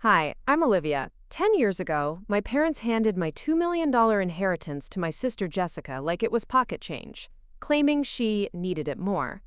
Hi, I'm Olivia. 10 years ago, my parents handed my $2 million inheritance to my sister Jessica like it was pocket change, claiming she needed it more.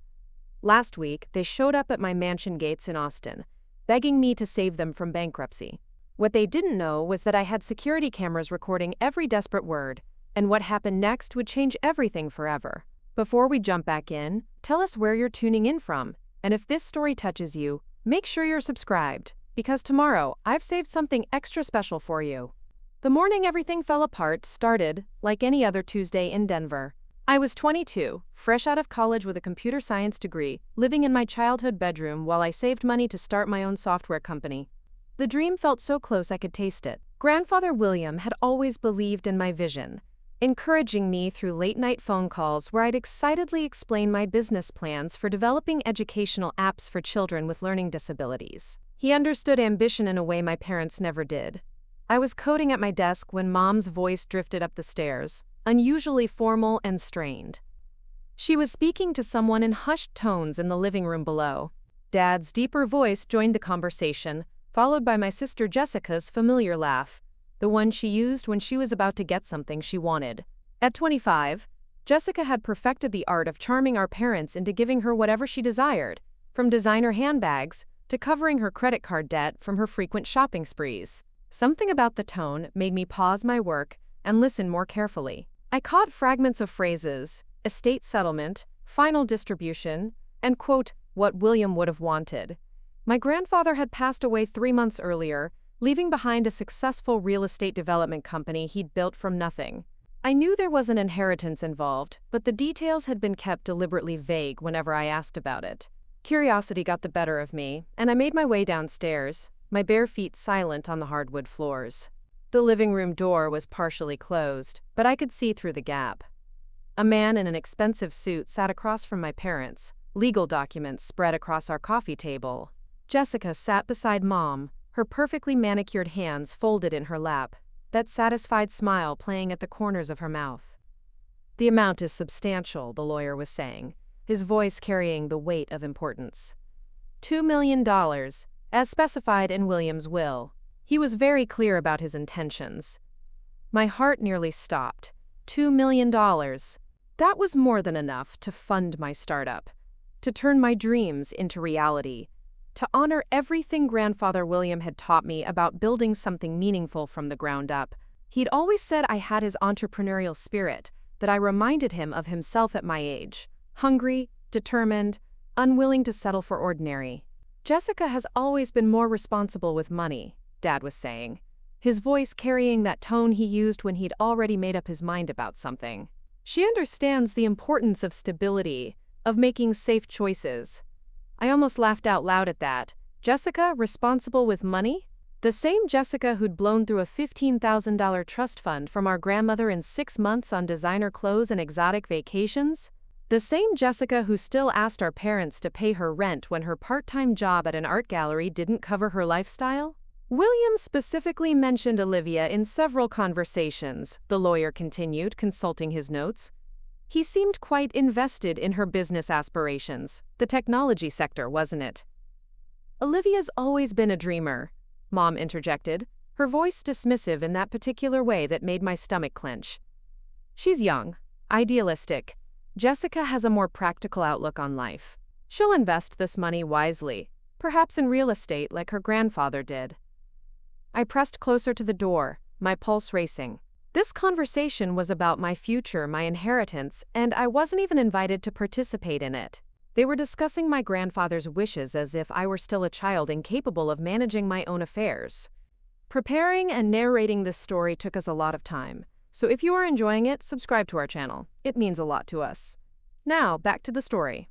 Last week, they showed up at my mansion gates in Austin, begging me to save them from bankruptcy. What they didn't know was that I had security cameras recording every desperate word, and what happened next would change everything forever. Before we jump back in, tell us where you're tuning in from, and if this story touches you, make sure you're subscribed, because tomorrow I've saved something extra special for you. The morning everything fell apart started like any other Tuesday in Denver. I was 22, fresh out of college with a computer science degree, living in my childhood bedroom while I saved money to start my own software company. The dream felt so close I could taste it. Grandfather William had always believed in my vision, encouraging me through late-night phone calls where I'd excitedly explain my business plans for developing educational apps for children with learning disabilities. He understood ambition in a way my parents never did. I was coding at my desk when Mom's voice drifted up the stairs, unusually formal and strained. She was speaking to someone in hushed tones in the living room below. Dad's deeper voice joined the conversation, followed by my sister Jessica's familiar laugh, the one she used when she was about to get something she wanted. At 25, Jessica had perfected the art of charming our parents into giving her whatever she desired, from designer handbags to covering her credit card debt from her frequent shopping sprees. Something about the tone made me pause my work and listen more carefully. I caught fragments of phrases, estate settlement, final distribution, and quote, what William would have wanted. My grandfather had passed away 3 months earlier, leaving behind a successful real estate development company he'd built from nothing. I knew there was an inheritance involved, but the details had been kept deliberately vague whenever I asked about it. Curiosity got the better of me, and I made my way downstairs, my bare feet silent on the hardwood floors. The living room door was partially closed, but I could see through the gap. A man in an expensive suit sat across from my parents, legal documents spread across our coffee table. Jessica sat beside Mom, her perfectly manicured hands folded in her lap, that satisfied smile playing at the corners of her mouth. The amount is substantial, the lawyer was saying, his voice carrying the weight of importance. $2 million, as specified in William's will. He was very clear about his intentions. My heart nearly stopped. $2 million. That was more than enough to fund my startup, to turn my dreams into reality, to honor everything Grandfather William had taught me about building something meaningful from the ground up. He'd always said I had his entrepreneurial spirit, that I reminded him of himself at my age, hungry, determined, unwilling to settle for ordinary. Jessica has always been more responsible with money, Dad was saying, his voice carrying that tone he used when he'd already made up his mind about something. She understands the importance of stability, of making safe choices. I almost laughed out loud at that. Jessica, responsible with money? The same Jessica who'd blown through a $15,000 trust fund from our grandmother in 6 months on designer clothes and exotic vacations? The same Jessica who still asked our parents to pay her rent when her part-time job at an art gallery didn't cover her lifestyle? William specifically mentioned Olivia in several conversations, the lawyer continued, consulting his notes. He seemed quite invested in her business aspirations. The technology sector, wasn't it? Olivia's always been a dreamer, Mom interjected, her voice dismissive in that particular way that made my stomach clench. She's young, idealistic. Jessica has a more practical outlook on life. She'll invest this money wisely, perhaps in real estate like her grandfather did. I pressed closer to the door, my pulse racing. This conversation was about my future, my inheritance, and I wasn't even invited to participate in it. They were discussing my grandfather's wishes as if I were still a child incapable of managing my own affairs. Preparing and narrating this story took us a lot of time, so if you are enjoying it, subscribe to our channel. It means a lot to us. Now, back to the story.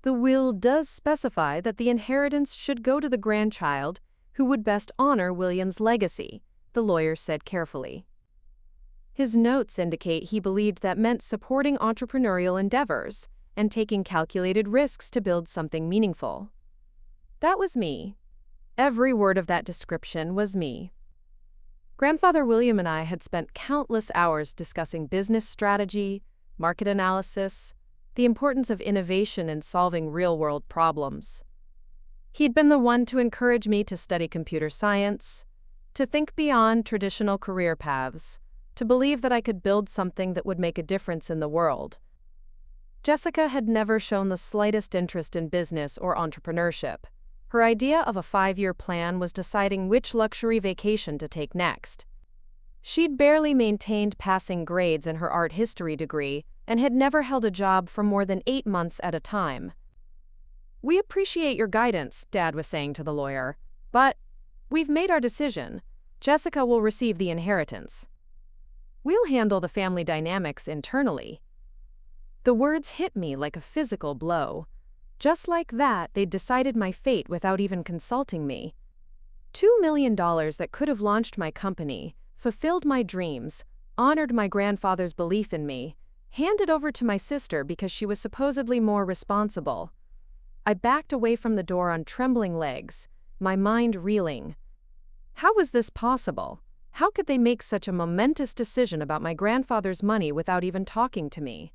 The will does specify that the inheritance should go to the grandchild who would best honor William's legacy, the lawyer said carefully. His notes indicate he believed that meant supporting entrepreneurial endeavors and taking calculated risks to build something meaningful. That was me. Every word of that description was me. Grandfather William and I had spent countless hours discussing business strategy, market analysis, the importance of innovation in solving real-world problems. He'd been the one to encourage me to study computer science, to think beyond traditional career paths, to believe that I could build something that would make a difference in the world. Jessica had never shown the slightest interest in business or entrepreneurship. Her idea of a 5-year plan was deciding which luxury vacation to take next. She'd barely maintained passing grades in her art history degree and had never held a job for more than 8 months at a time. "We appreciate your guidance," Dad was saying to the lawyer, "but we've made our decision. Jessica will receive the inheritance. We'll handle the family dynamics internally." The words hit me like a physical blow. Just like that, they'd decided my fate without even consulting me. $2 million that could have launched my company, fulfilled my dreams, honored my grandfather's belief in me, handed over to my sister because she was supposedly more responsible. I backed away from the door on trembling legs, my mind reeling. How was this possible? How could they make such a momentous decision about my grandfather's money without even talking to me?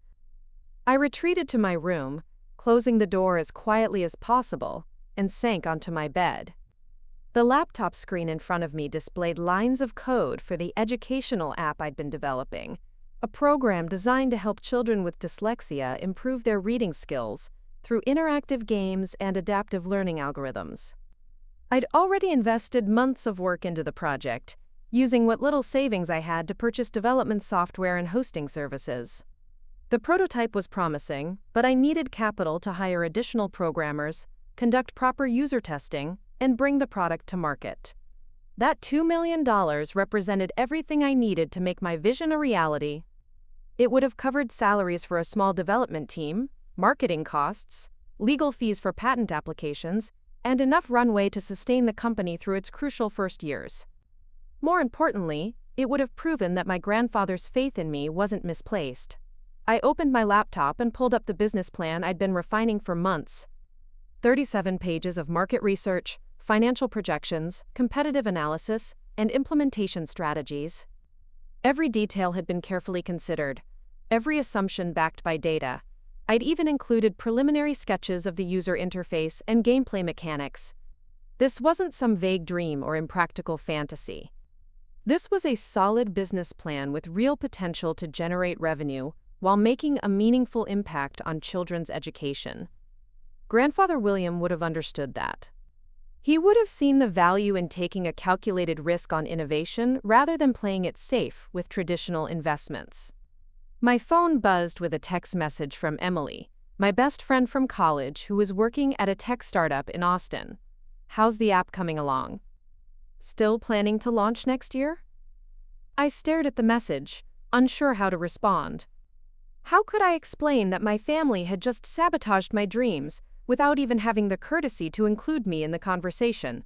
I retreated to my room, closing the door as quietly as possible, and sank onto my bed. The laptop screen in front of me displayed lines of code for the educational app I'd been developing, a program designed to help children with dyslexia improve their reading skills through interactive games and adaptive learning algorithms. I'd already invested months of work into the project, using what little savings I had to purchase development software and hosting services. The prototype was promising, but I needed capital to hire additional programmers, conduct proper user testing, and bring the product to market. That $2 million represented everything I needed to make my vision a reality. It would have covered salaries for a small development team, marketing costs, legal fees for patent applications, and enough runway to sustain the company through its crucial first years. More importantly, it would have proven that my grandfather's faith in me wasn't misplaced. I opened my laptop and pulled up the business plan I'd been refining for months. 37 pages of market research, financial projections, competitive analysis, and implementation strategies. Every detail had been carefully considered, every assumption backed by data. I'd even included preliminary sketches of the user interface and gameplay mechanics. This wasn't some vague dream or impractical fantasy. This was a solid business plan with real potential to generate revenue while making a meaningful impact on children's education. Grandfather William would have understood that. He would have seen the value in taking a calculated risk on innovation rather than playing it safe with traditional investments. My phone buzzed with a text message from Emily, my best friend from college who was working at a tech startup in Austin. "How's the app coming along? Still planning to launch next year?" I stared at the message, unsure how to respond. How could I explain that my family had just sabotaged my dreams without even having the courtesy to include me in the conversation?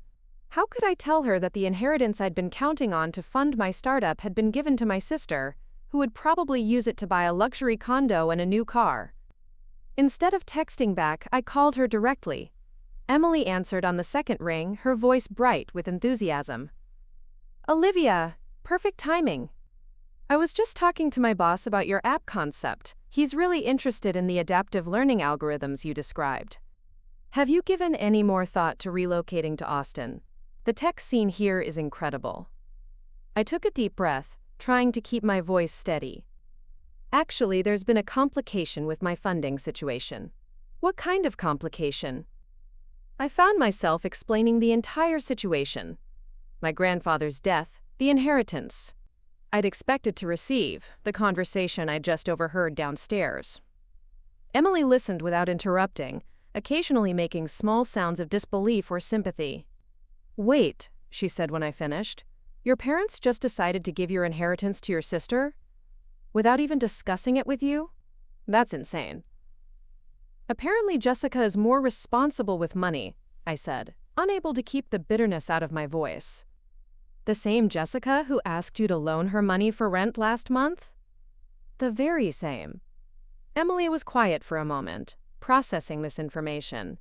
How could I tell her that the inheritance I'd been counting on to fund my startup had been given to my sister, who would probably use it to buy a luxury condo and a new car? Instead of texting back, I called her directly. Emily answered on the second ring, her voice bright with enthusiasm. "Olivia, perfect timing. I was just talking to my boss about your app concept. He's really interested in the adaptive learning algorithms you described. Have you given any more thought to relocating to Austin? The tech scene here is incredible." I took a deep breath, trying to keep my voice steady. "Actually, there's been a complication with my funding situation." "What kind of complication?" I found myself explaining the entire situation. My grandfather's death, the inheritance I'd expected to receive, the conversation I'd just overheard downstairs. Emily listened without interrupting, occasionally making small sounds of disbelief or sympathy. "Wait," she said when I finished. "Your parents just decided to give your inheritance to your sister? Without even discussing it with you? That's insane." "Apparently Jessica is more responsible with money," I said, unable to keep the bitterness out of my voice. "The same Jessica who asked you to loan her money for rent last month?" "The very same." Emily was quiet for a moment, processing this information.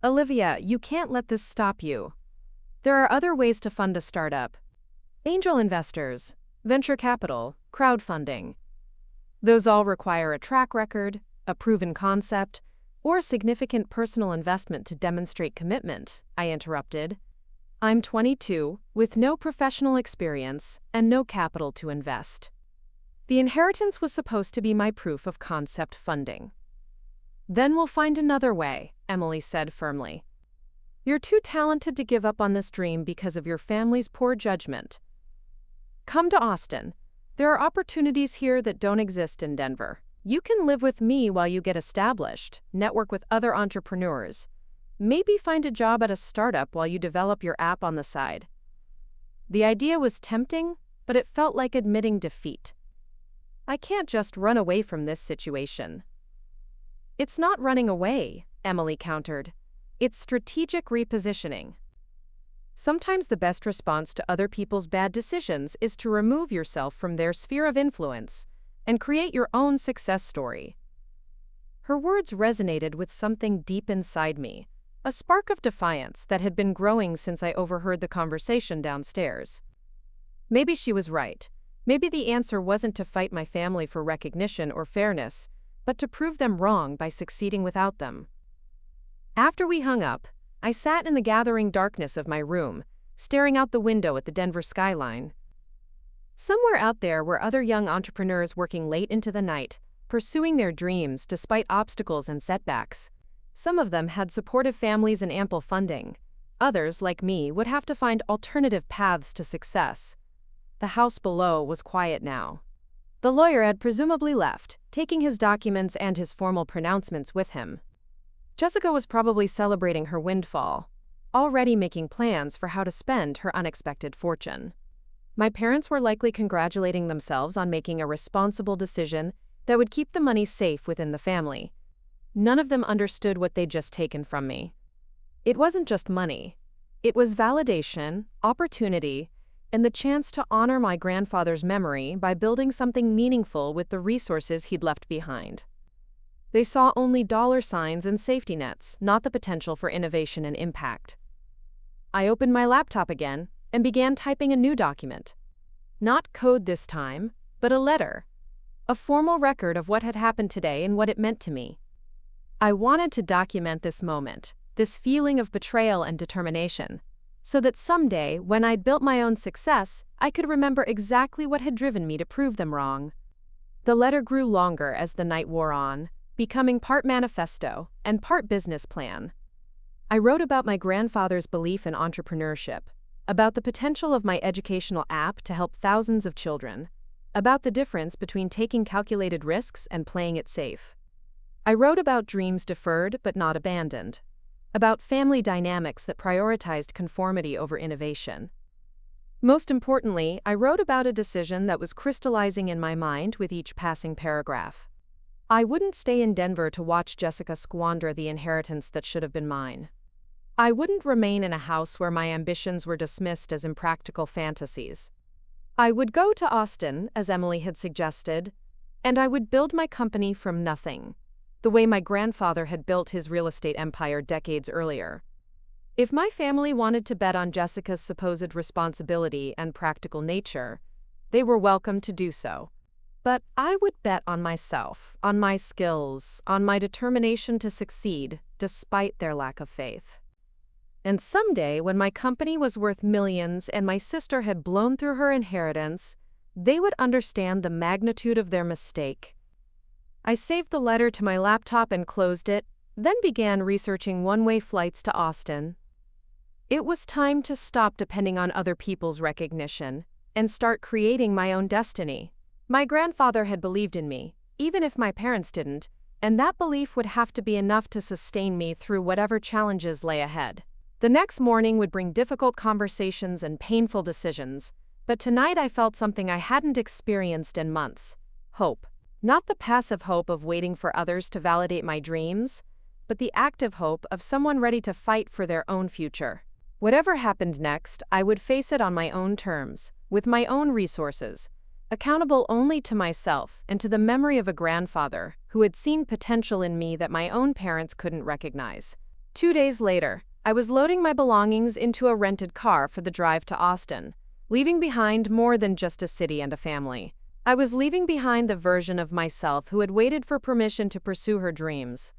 "Olivia, you can't let this stop you. There are other ways to fund a startup. Angel investors, venture capital, crowdfunding. Those all require a track record, a proven concept, Or a significant personal investment to demonstrate commitment, I interrupted. I'm 22, with no professional experience and no capital to invest. The inheritance was supposed to be my proof of concept funding. Then we'll find another way, Emily said firmly. You're too talented to give up on this dream because of your family's poor judgment. Come to Austin. There are opportunities here that don't exist in Denver. You can live with me while you get established, network with other entrepreneurs, maybe find a job at a startup while you develop your app on the side. The idea was tempting, but it felt like admitting defeat. I can't just run away from this situation. It's not running away, Emily countered. It's strategic repositioning. Sometimes the best response to other people's bad decisions is to remove yourself from their sphere of influence and create your own success story. Her words resonated with something deep inside me, a spark of defiance that had been growing since I overheard the conversation downstairs. Maybe she was right. Maybe the answer wasn't to fight my family for recognition or fairness, but to prove them wrong by succeeding without them. After we hung up, I sat in the gathering darkness of my room, staring out the window at the Denver skyline. Somewhere out there were other young entrepreneurs working late into the night, pursuing their dreams despite obstacles and setbacks. Some of them had supportive families and ample funding. Others, like me, would have to find alternative paths to success. The house below was quiet now. The lawyer had presumably left, taking his documents and his formal pronouncements with him. Jessica was probably celebrating her windfall, already making plans for how to spend her unexpected fortune. My parents were likely congratulating themselves on making a responsible decision that would keep the money safe within the family. None of them understood what they'd just taken from me. It wasn't just money. It was validation, opportunity, and the chance to honor my grandfather's memory by building something meaningful with the resources he'd left behind. They saw only dollar signs and safety nets, not the potential for innovation and impact. I opened my laptop again and began typing a new document. Not code this time, but a letter. A formal record of what had happened today and what it meant to me. I wanted to document this moment, this feeling of betrayal and determination, so that someday, when I'd built my own success, I could remember exactly what had driven me to prove them wrong. The letter grew longer as the night wore on, becoming part manifesto and part business plan. I wrote about my grandfather's belief in entrepreneurship, about the potential of my educational app to help thousands of children, about the difference between taking calculated risks and playing it safe. I wrote about dreams deferred but not abandoned, about family dynamics that prioritized conformity over innovation. Most importantly, I wrote about a decision that was crystallizing in my mind with each passing paragraph. I wouldn't stay in Denver to watch Jessica squander the inheritance that should have been mine. I wouldn't remain in a house where my ambitions were dismissed as impractical fantasies. I would go to Austin, as Emily had suggested, and I would build my company from nothing, the way my grandfather had built his real estate empire decades earlier. If my family wanted to bet on Jessica's supposed responsibility and practical nature, they were welcome to do so. But I would bet on myself, on my skills, on my determination to succeed, despite their lack of faith. And someday, when my company was worth millions and my sister had blown through her inheritance, they would understand the magnitude of their mistake. I saved the letter to my laptop and closed it, then began researching one-way flights to Austin. It was time to stop depending on other people's recognition and start creating my own destiny. My grandfather had believed in me, even if my parents didn't, and that belief would have to be enough to sustain me through whatever challenges lay ahead. The next morning would bring difficult conversations and painful decisions, but tonight I felt something I hadn't experienced in months: hope. Not the passive hope of waiting for others to validate my dreams, but the active hope of someone ready to fight for their own future. Whatever happened next, I would face it on my own terms, with my own resources, accountable only to myself and to the memory of a grandfather who had seen potential in me that my own parents couldn't recognize. 2 days later, I was loading my belongings into a rented car for the drive to Austin, leaving behind more than just a city and a family. I was leaving behind the version of myself who had waited for permission to pursue her dreams.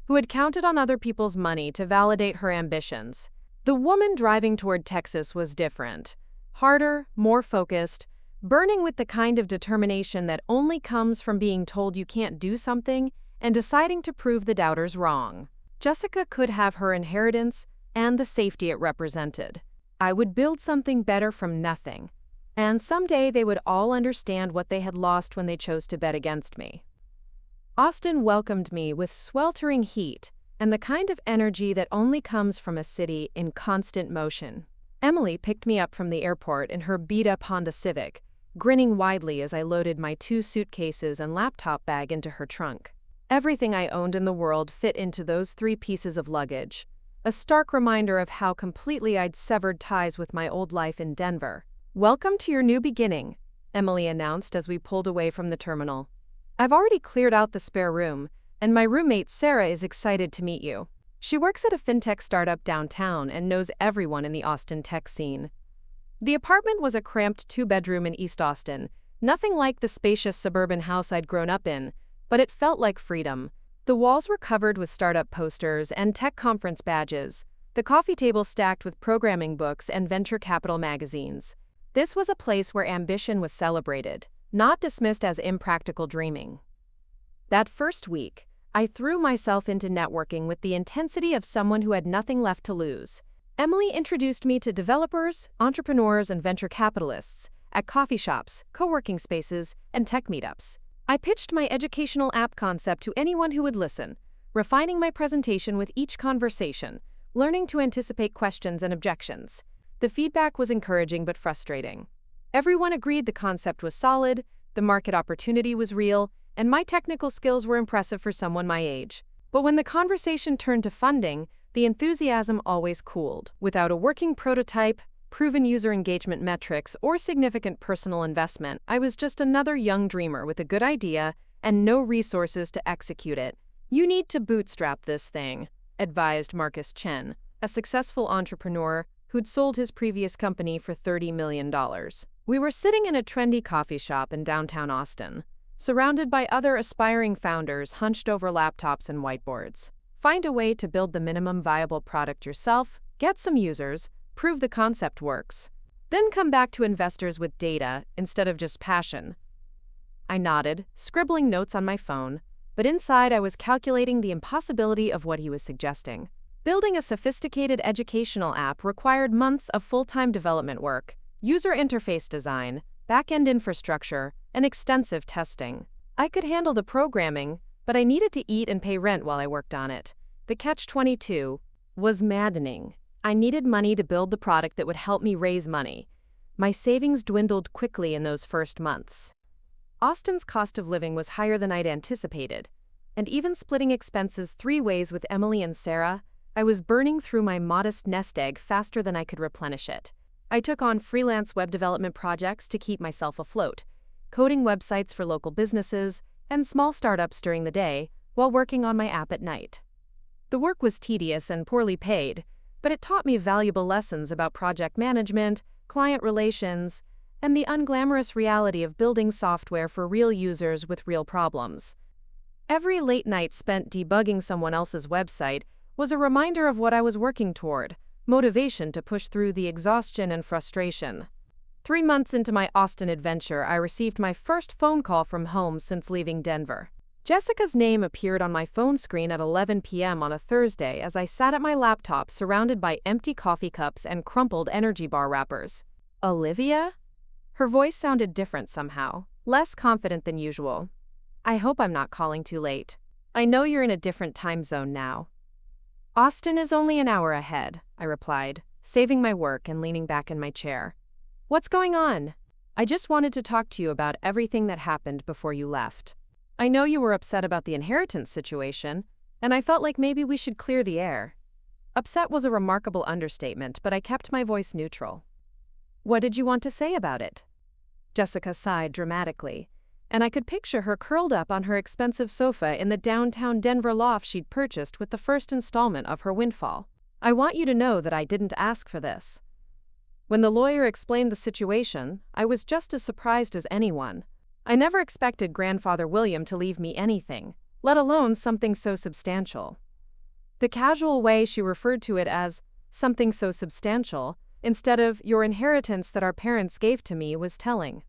who had counted on other people's money to validate her ambitions. The woman driving toward Texas was different. Harder, more focused, burning with the kind of determination that only comes from being told you can't do something and deciding to prove the doubters wrong. Jessica could have her inheritance and the safety it represented. I would build something better from nothing, and someday they would all understand what they had lost when they chose to bet against me. Austin welcomed me with sweltering heat and the kind of energy that only comes from a city in constant motion. Emily picked me up from the airport in her beat-up Honda Civic, grinning widely as I loaded my 2 suitcases and laptop bag into her trunk. Everything I owned in the world fit into those 3 pieces of luggage, a stark reminder of how completely I'd severed ties with my old life in Denver. "Welcome to your new beginning," Emily announced as we pulled away from the terminal. "I've already cleared out the spare room, and my roommate Sarah is excited to meet you. She works at a fintech startup downtown and knows everyone in the Austin tech scene." The apartment was a cramped 2-bedroom in East Austin, nothing like the spacious suburban house I'd grown up in, but it felt like freedom. The walls were covered with startup posters and tech conference badges, the coffee table stacked with programming books and venture capital magazines. This was a place where ambition was celebrated, not dismissed as impractical dreaming. That first week, I threw myself into networking with the intensity of someone who had nothing left to lose. Emily introduced me to developers, entrepreneurs, and venture capitalists at coffee shops, co-working spaces, and tech meetups. I pitched my educational app concept to anyone who would listen, refining my presentation with each conversation, learning to anticipate questions and objections. The feedback was encouraging but frustrating. Everyone agreed the concept was solid, the market opportunity was real, and my technical skills were impressive for someone my age. But when the conversation turned to funding, the enthusiasm always cooled. Without a working prototype, proven user engagement metrics, or significant personal investment, I was just another young dreamer with a good idea and no resources to execute it. "You need to bootstrap this thing," advised Marcus Chen, a successful entrepreneur who'd sold his previous company for $30 million. We were sitting in a trendy coffee shop in downtown Austin, surrounded by other aspiring founders hunched over laptops and whiteboards. "Find a way to build the minimum viable product yourself, get some users, prove the concept works. Then come back to investors with data instead of just passion." I nodded, scribbling notes on my phone, but inside I was calculating the impossibility of what he was suggesting. Building a sophisticated educational app required months of full-time development work, user interface design, back-end infrastructure, and extensive testing. I could handle the programming, but I needed to eat and pay rent while I worked on it. The catch-22 was maddening. I needed money to build the product that would help me raise money. My savings dwindled quickly in those first months. Austin's cost of living was higher than I'd anticipated, and even splitting expenses 3 ways with Emily and Sarah, I was burning through my modest nest egg faster than I could replenish it. I took on freelance web development projects to keep myself afloat, coding websites for local businesses and small startups during the day while working on my app at night. The work was tedious and poorly paid, but it taught me valuable lessons about project management, client relations, and the unglamorous reality of building software for real users with real problems. Every late night spent debugging someone else's website was a reminder of what I was working toward, motivation to push through the exhaustion and frustration. 3 months into my Austin adventure, I received my first phone call from home since leaving Denver. Jessica's name appeared on my phone screen at 11 p.m. on a Thursday as I sat at my laptop surrounded by empty coffee cups and crumpled energy bar wrappers. "Olivia?" Her voice sounded different somehow, less confident than usual. "I hope I'm not calling too late. I know you're in a different time zone now." "Austin is only an hour ahead," I replied, saving my work and leaning back in my chair. "What's going on?" "I just wanted to talk to you about everything that happened before you left. I know you were upset about the inheritance situation, and I felt like maybe we should clear the air." Upset was a remarkable understatement, but I kept my voice neutral. "What did you want to say about it?" Jessica sighed dramatically, and I could picture her curled up on her expensive sofa in the downtown Denver loft she'd purchased with the first installment of her windfall. "I want you to know that I didn't ask for this." When the lawyer explained the situation, I was just as surprised as anyone. I never expected Grandfather William to leave me anything, let alone something so substantial. The casual way she referred to it as something so substantial, instead of your inheritance that our parents gave to me, was telling.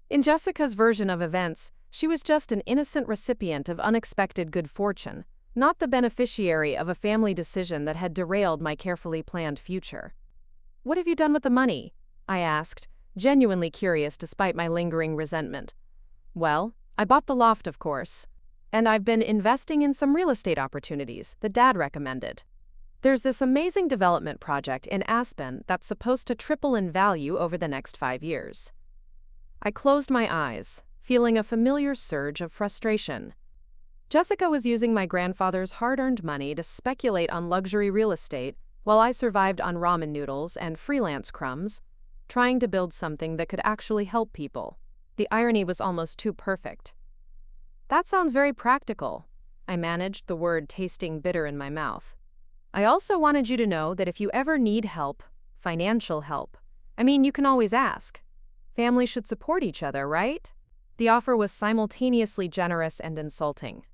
In Jessica's version of events, she was just an innocent recipient of unexpected good fortune, not the beneficiary of a family decision that had derailed my carefully planned future. "What have you done with the money?" I asked, genuinely curious despite my lingering resentment. "Well, I bought the loft, of course. And I've been investing in some real estate opportunities that Dad recommended. There's this amazing development project in Aspen that's supposed to triple in value over the next 5 years." I closed my eyes, feeling a familiar surge of frustration. Jessica was using my grandfather's hard-earned money to speculate on luxury real estate while I survived on ramen noodles and freelance crumbs, trying to build something that could actually help people. The irony was almost too perfect. "That sounds very practical," I managed, the word tasting bitter in my mouth. "I also wanted you to know that if you ever need help, financial help, you can always ask. Families should support each other, right?" The offer was simultaneously generous and insulting.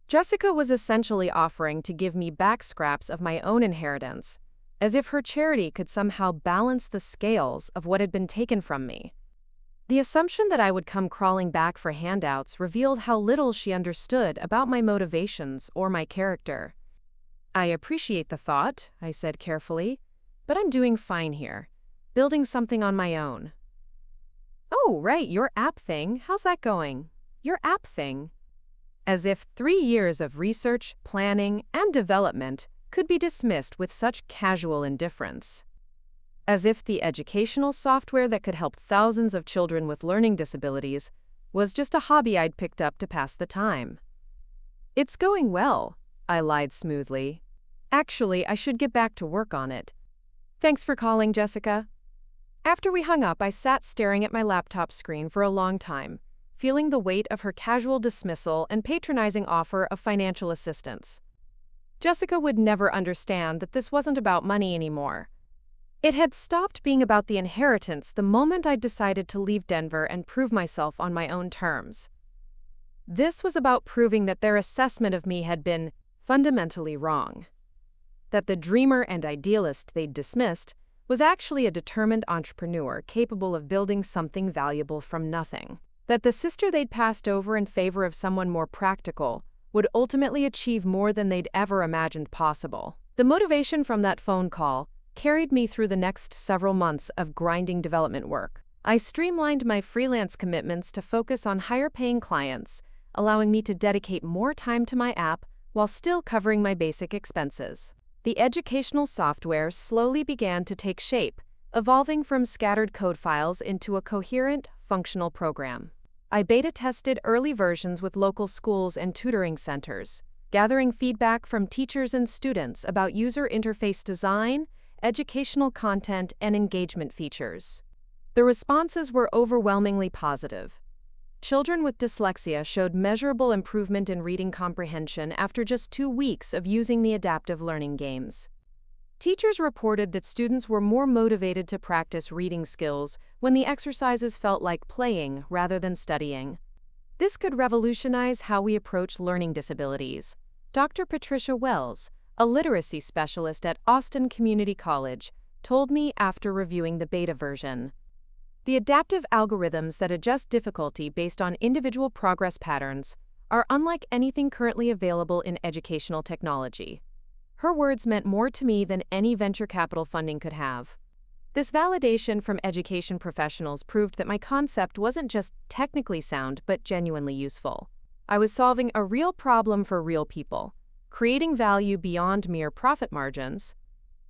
Jessica was essentially offering to give me back scraps of my own inheritance, as if her charity could somehow balance the scales of what had been taken from me. The assumption that I would come crawling back for handouts revealed how little she understood about my motivations or my character. "I appreciate the thought," I said carefully, "but I'm doing fine here, building something on my own." "Oh, right, your app thing. How's that going?" "Your app thing?" As if 3 years of research, planning, and development could be dismissed with such casual indifference. As if the educational software that could help thousands of children with learning disabilities was just a hobby I'd picked up to pass the time. "It's going well," I lied smoothly. "Actually, I should get back to work on it. Thanks for calling, Jessica." After we hung up, I sat staring at my laptop screen for a long time, feeling the weight of her casual dismissal and patronizing offer of financial assistance. Jessica would never understand that this wasn't about money anymore. It had stopped being about the inheritance the moment I'd decided to leave Denver and prove myself on my own terms. This was about proving that their assessment of me had been fundamentally wrong. That the dreamer and idealist they'd dismissed was actually a determined entrepreneur capable of building something valuable from nothing. That the sister they'd passed over in favor of someone more practical would ultimately achieve more than they'd ever imagined possible. The motivation from that phone call carried me through the next several months of grinding development work. I streamlined my freelance commitments to focus on higher-paying clients, allowing me to dedicate more time to my app while still covering my basic expenses. The educational software slowly began to take shape, evolving from scattered code files into a coherent, functional program. I beta-tested early versions with local schools and tutoring centers, gathering feedback from teachers and students about user interface design, educational content, and engagement features. The responses were overwhelmingly positive. Children with dyslexia showed measurable improvement in reading comprehension after just 2 weeks of using the adaptive learning games. Teachers reported that students were more motivated to practice reading skills when the exercises felt like playing rather than studying. This could revolutionize how we approach learning disabilities. Dr. Patricia Wells, a literacy specialist at Austin Community College, told me after reviewing the beta version. The adaptive algorithms that adjust difficulty based on individual progress patterns are unlike anything currently available in educational technology. Her words meant more to me than any venture capital funding could have. This validation from education professionals proved that my concept wasn't just technically sound but genuinely useful. I was solving a real problem for real people, creating value beyond mere profit margins.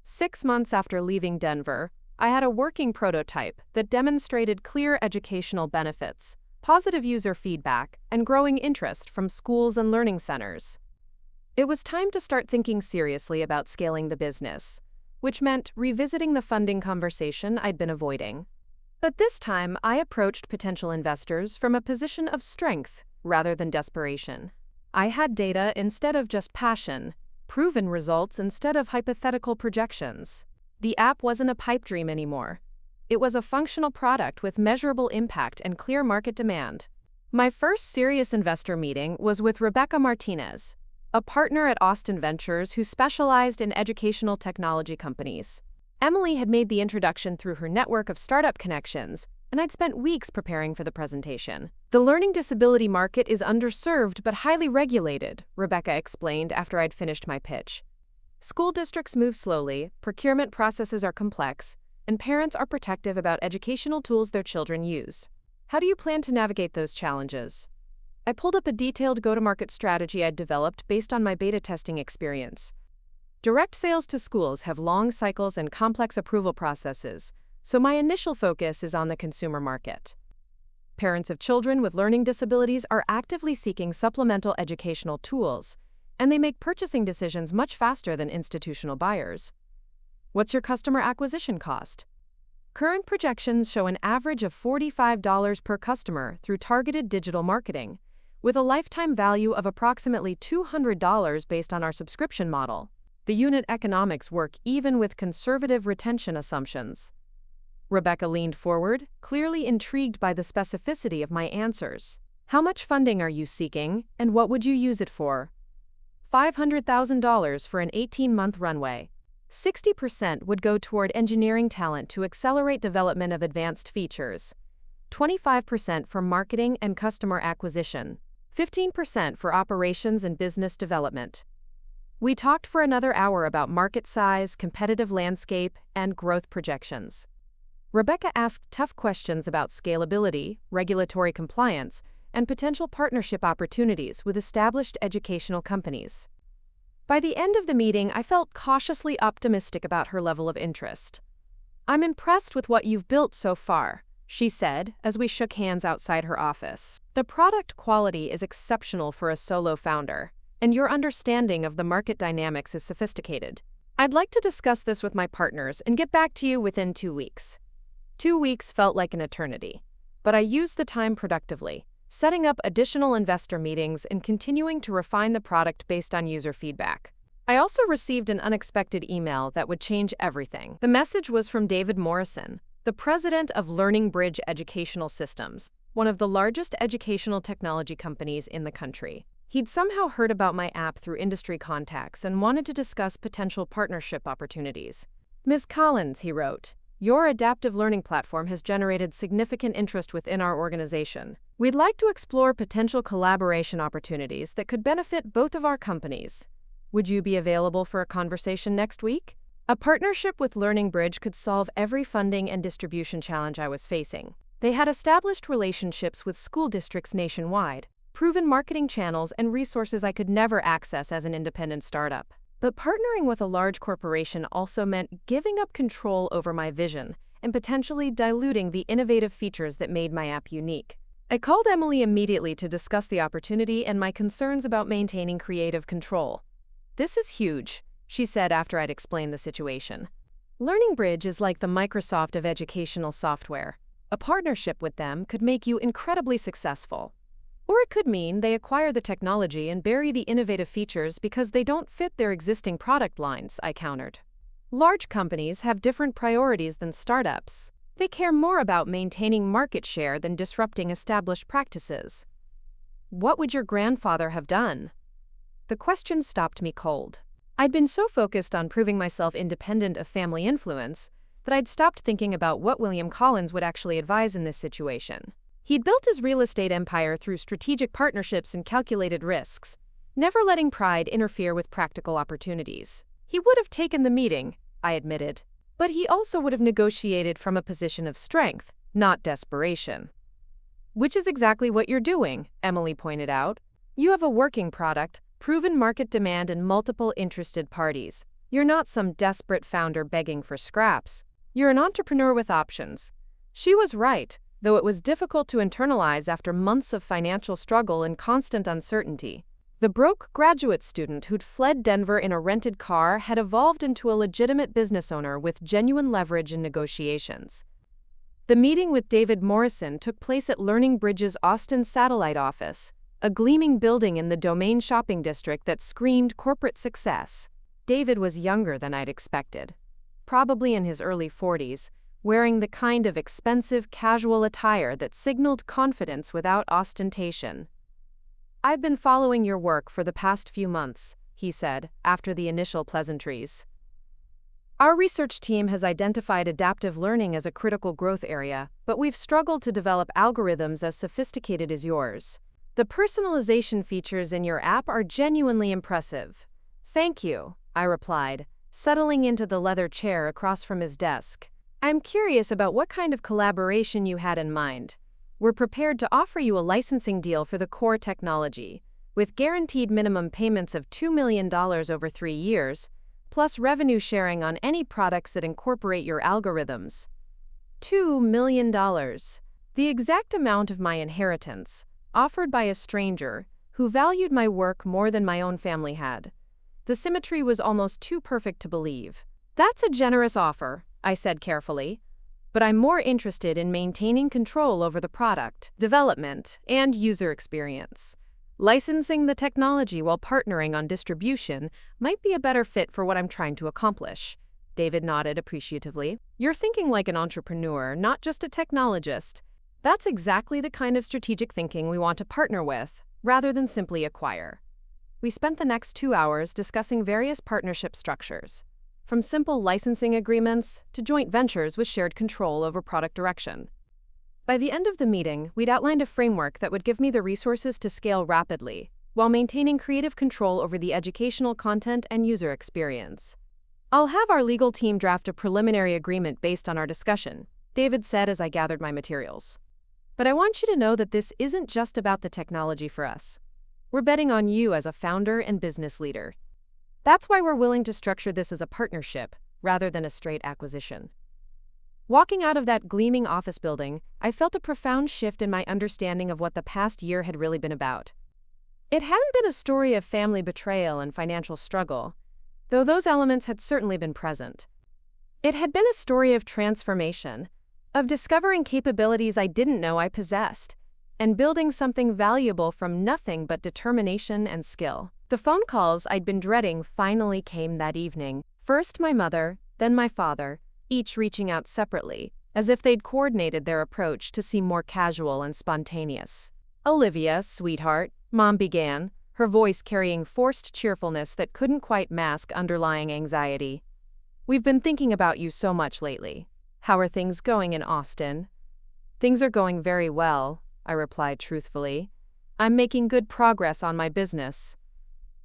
6 months after leaving Denver, I had a working prototype that demonstrated clear educational benefits, positive user feedback, and growing interest from schools and learning centers. It was time to start thinking seriously about scaling the business, which meant revisiting the funding conversation I'd been avoiding. But this time, I approached potential investors from a position of strength rather than desperation. I had data instead of just passion, proven results instead of hypothetical projections. The app wasn't a pipe dream anymore. It was a functional product with measurable impact and clear market demand. My first serious investor meeting was with Rebecca Martinez, a partner at Austin Ventures who specialized in educational technology companies. Emily had made the introduction through her network of startup connections, and I'd spent weeks preparing for the presentation. The learning disability market is underserved but highly regulated, Rebecca explained after I'd finished my pitch. School districts move slowly, procurement processes are complex, and parents are protective about educational tools their children use. How do you plan to navigate those challenges? I pulled up a detailed go-to-market strategy I'd developed based on my beta testing experience. Direct sales to schools have long cycles and complex approval processes, so my initial focus is on the consumer market. Parents of children with learning disabilities are actively seeking supplemental educational tools, and they make purchasing decisions much faster than institutional buyers. What's your customer acquisition cost? Current projections show an average of $45 per customer through targeted digital marketing, with a lifetime value of approximately $200 based on our subscription model. The unit economics work even with conservative retention assumptions. Rebecca leaned forward, clearly intrigued by the specificity of my answers. How much funding are you seeking, and what would you use it for? $500,000 for an 18-month runway. 60% would go toward engineering talent to accelerate development of advanced features. 25% for marketing and customer acquisition. 15% for operations and business development. We talked for another hour about market size, competitive landscape, and growth projections. Rebecca asked tough questions about scalability, regulatory compliance, and potential partnership opportunities with established educational companies. By the end of the meeting, I felt cautiously optimistic about her level of interest. "I'm impressed with what you've built so far," she said as we shook hands outside her office. "The product quality is exceptional for a solo founder, and your understanding of the market dynamics is sophisticated. I'd like to discuss this with my partners and get back to you within 2 weeks." 2 weeks felt like an eternity, but I used the time productively, setting up additional investor meetings and continuing to refine the product based on user feedback. I also received an unexpected email that would change everything. The message was from David Morrison, the president of Learning Bridge Educational Systems, one of the largest educational technology companies in the country. He'd somehow heard about my app through industry contacts and wanted to discuss potential partnership opportunities. "Ms. Collins," he wrote, "your adaptive learning platform has generated significant interest within our organization. We'd like to explore potential collaboration opportunities that could benefit both of our companies. Would you be available for a conversation next week?" A partnership with Learning Bridge could solve every funding and distribution challenge I was facing. They had established relationships with school districts nationwide, proven marketing channels, and resources I could never access as an independent startup. But partnering with a large corporation also meant giving up control over my vision and potentially diluting the innovative features that made my app unique. I called Emily immediately to discuss the opportunity and my concerns about maintaining creative control. "This is huge," she said after I'd explained the situation. "Learning Bridge is like the Microsoft of educational software. A partnership with them could make you incredibly successful. Or it could mean they acquire the technology and bury the innovative features because they don't fit their existing product lines," I countered. "Large companies have different priorities than startups. They care more about maintaining market share than disrupting established practices." "What would your grandfather have done?" The question stopped me cold. I'd been so focused on proving myself independent of family influence that I'd stopped thinking about what William Collins would actually advise in this situation. He'd built his real estate empire through strategic partnerships and calculated risks, never letting pride interfere with practical opportunities. He would have taken the meeting, I admitted, but he also would have negotiated from a position of strength, not desperation. "Which is exactly what you're doing," Emily pointed out. "You have a working product, proven market demand, and multiple interested parties. You're not some desperate founder begging for scraps. You're an entrepreneur with options." She was right, though it was difficult to internalize after months of financial struggle and constant uncertainty. The broke graduate student who'd fled Denver in a rented car had evolved into a legitimate business owner with genuine leverage in negotiations. The meeting with David Morrison took place at Learning Bridge's Austin satellite office, a gleaming building in the Domain shopping district that screamed corporate success. David was younger than I'd expected, probably in his early 40s, wearing the kind of expensive casual attire that signaled confidence without ostentation. I've been following your work for the past few months, he said, after the initial pleasantries. Our research team has identified adaptive learning as a critical growth area, but we've struggled to develop algorithms as sophisticated as yours. The personalization features in your app are genuinely impressive. Thank you, I replied, settling into the leather chair across from his desk. I'm curious about what kind of collaboration you had in mind. We're prepared to offer you a licensing deal for the core technology, with guaranteed minimum payments of $2 million over 3 years, plus revenue sharing on any products that incorporate your algorithms. $2 million. The exact amount of my inheritance, offered by a stranger who valued my work more than my own family had. The symmetry was almost too perfect to believe. That's a generous offer, I said carefully, but I'm more interested in maintaining control over the product, development, and user experience. Licensing the technology while partnering on distribution might be a better fit for what I'm trying to accomplish. David nodded appreciatively. You're thinking like an entrepreneur, not just a technologist. That's exactly the kind of strategic thinking we want to partner with, rather than simply acquire. We spent the next 2 hours discussing various partnership structures, from simple licensing agreements to joint ventures with shared control over product direction. By the end of the meeting, we'd outlined a framework that would give me the resources to scale rapidly, while maintaining creative control over the educational content and user experience. I'll have our legal team draft a preliminary agreement based on our discussion, David said as I gathered my materials. But I want you to know that this isn't just about the technology for us. We're betting on you as a founder and business leader. That's why we're willing to structure this as a partnership, rather than a straight acquisition. Walking out of that gleaming office building, I felt a profound shift in my understanding of what the past year had really been about. It hadn't been a story of family betrayal and financial struggle, though those elements had certainly been present. It had been a story of transformation, of discovering capabilities I didn't know I possessed, and building something valuable from nothing but determination and skill. The phone calls I'd been dreading finally came that evening. First my mother, then my father, each reaching out separately, as if they'd coordinated their approach to seem more casual and spontaneous. Olivia, sweetheart, Mom began, her voice carrying forced cheerfulness that couldn't quite mask underlying anxiety. We've been thinking about you so much lately. How are things going in Austin? Things are going very well, I replied truthfully. I'm making good progress on my business.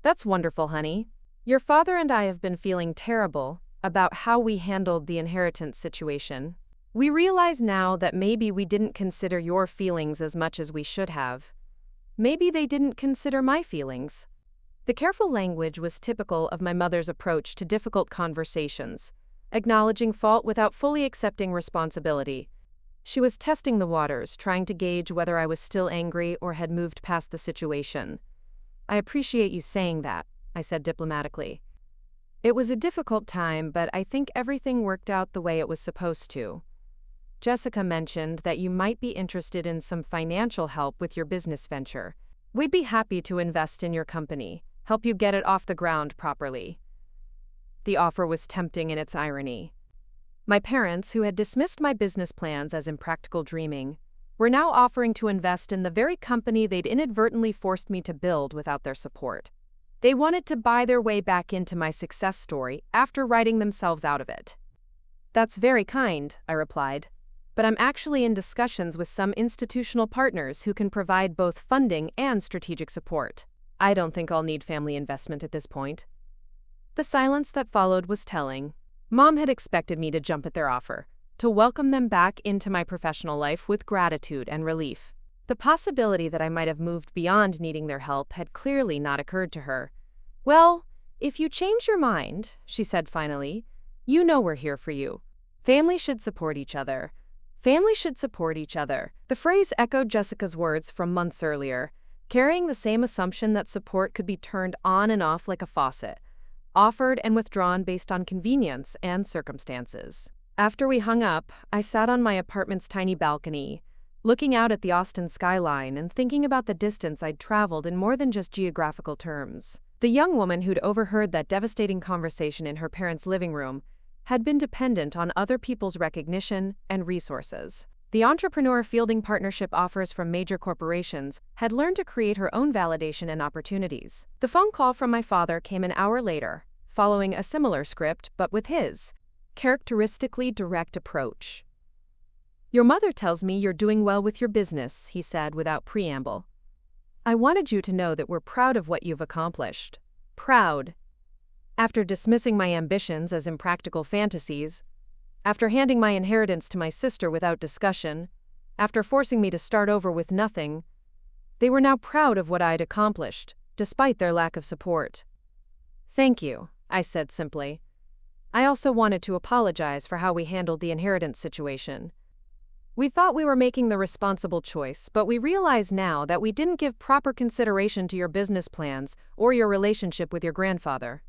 That's wonderful, honey. Your father and I have been feeling terrible about how we handled the inheritance situation. We realize now that maybe we didn't consider your feelings as much as we should have. Maybe they didn't consider my feelings. The careful language was typical of my mother's approach to difficult conversations, acknowledging fault without fully accepting responsibility. She was testing the waters, trying to gauge whether I was still angry or had moved past the situation. I appreciate you saying that, I said diplomatically. It was a difficult time, but I think everything worked out the way it was supposed to. Jessica mentioned that you might be interested in some financial help with your business venture. We'd be happy to invest in your company, help you get it off the ground properly. The offer was tempting in its irony. My parents, who had dismissed my business plans as impractical dreaming, were now offering to invest in the very company they'd inadvertently forced me to build without their support. They wanted to buy their way back into my success story after writing themselves out of it. That's very kind, I replied, but I'm actually in discussions with some institutional partners who can provide both funding and strategic support. I don't think I'll need family investment at this point. The silence that followed was telling. Mom had expected me to jump at their offer, to welcome them back into my professional life with gratitude and relief. The possibility that I might have moved beyond needing their help had clearly not occurred to her. Well, if you change your mind, she said finally, you know we're here for you. Family should support each other. Family should support each other. The phrase echoed Jessica's words from months earlier, carrying the same assumption that support could be turned on and off like a faucet, offered and withdrawn based on convenience and circumstances. After we hung up, I sat on my apartment's tiny balcony, looking out at the Austin skyline and thinking about the distance I'd traveled in more than just geographical terms. The young woman who'd overheard that devastating conversation in her parents' living room had been dependent on other people's recognition and resources. The entrepreneur fielding partnership offers from major corporations had learned to create her own validation and opportunities. The phone call from my father came an hour later, following a similar script but with his characteristically direct approach. "Your mother tells me you're doing well with your business," he said without preamble. "I wanted you to know that we're proud of what you've accomplished." Proud. After dismissing my ambitions as impractical fantasies, after handing my inheritance to my sister without discussion, after forcing me to start over with nothing, they were now proud of what I'd accomplished, despite their lack of support. "Thank you," I said simply. I also wanted to apologize for how we handled the inheritance situation. We thought we were making the responsible choice, but we realize now that we didn't give proper consideration to your business plans or your relationship with your grandfather.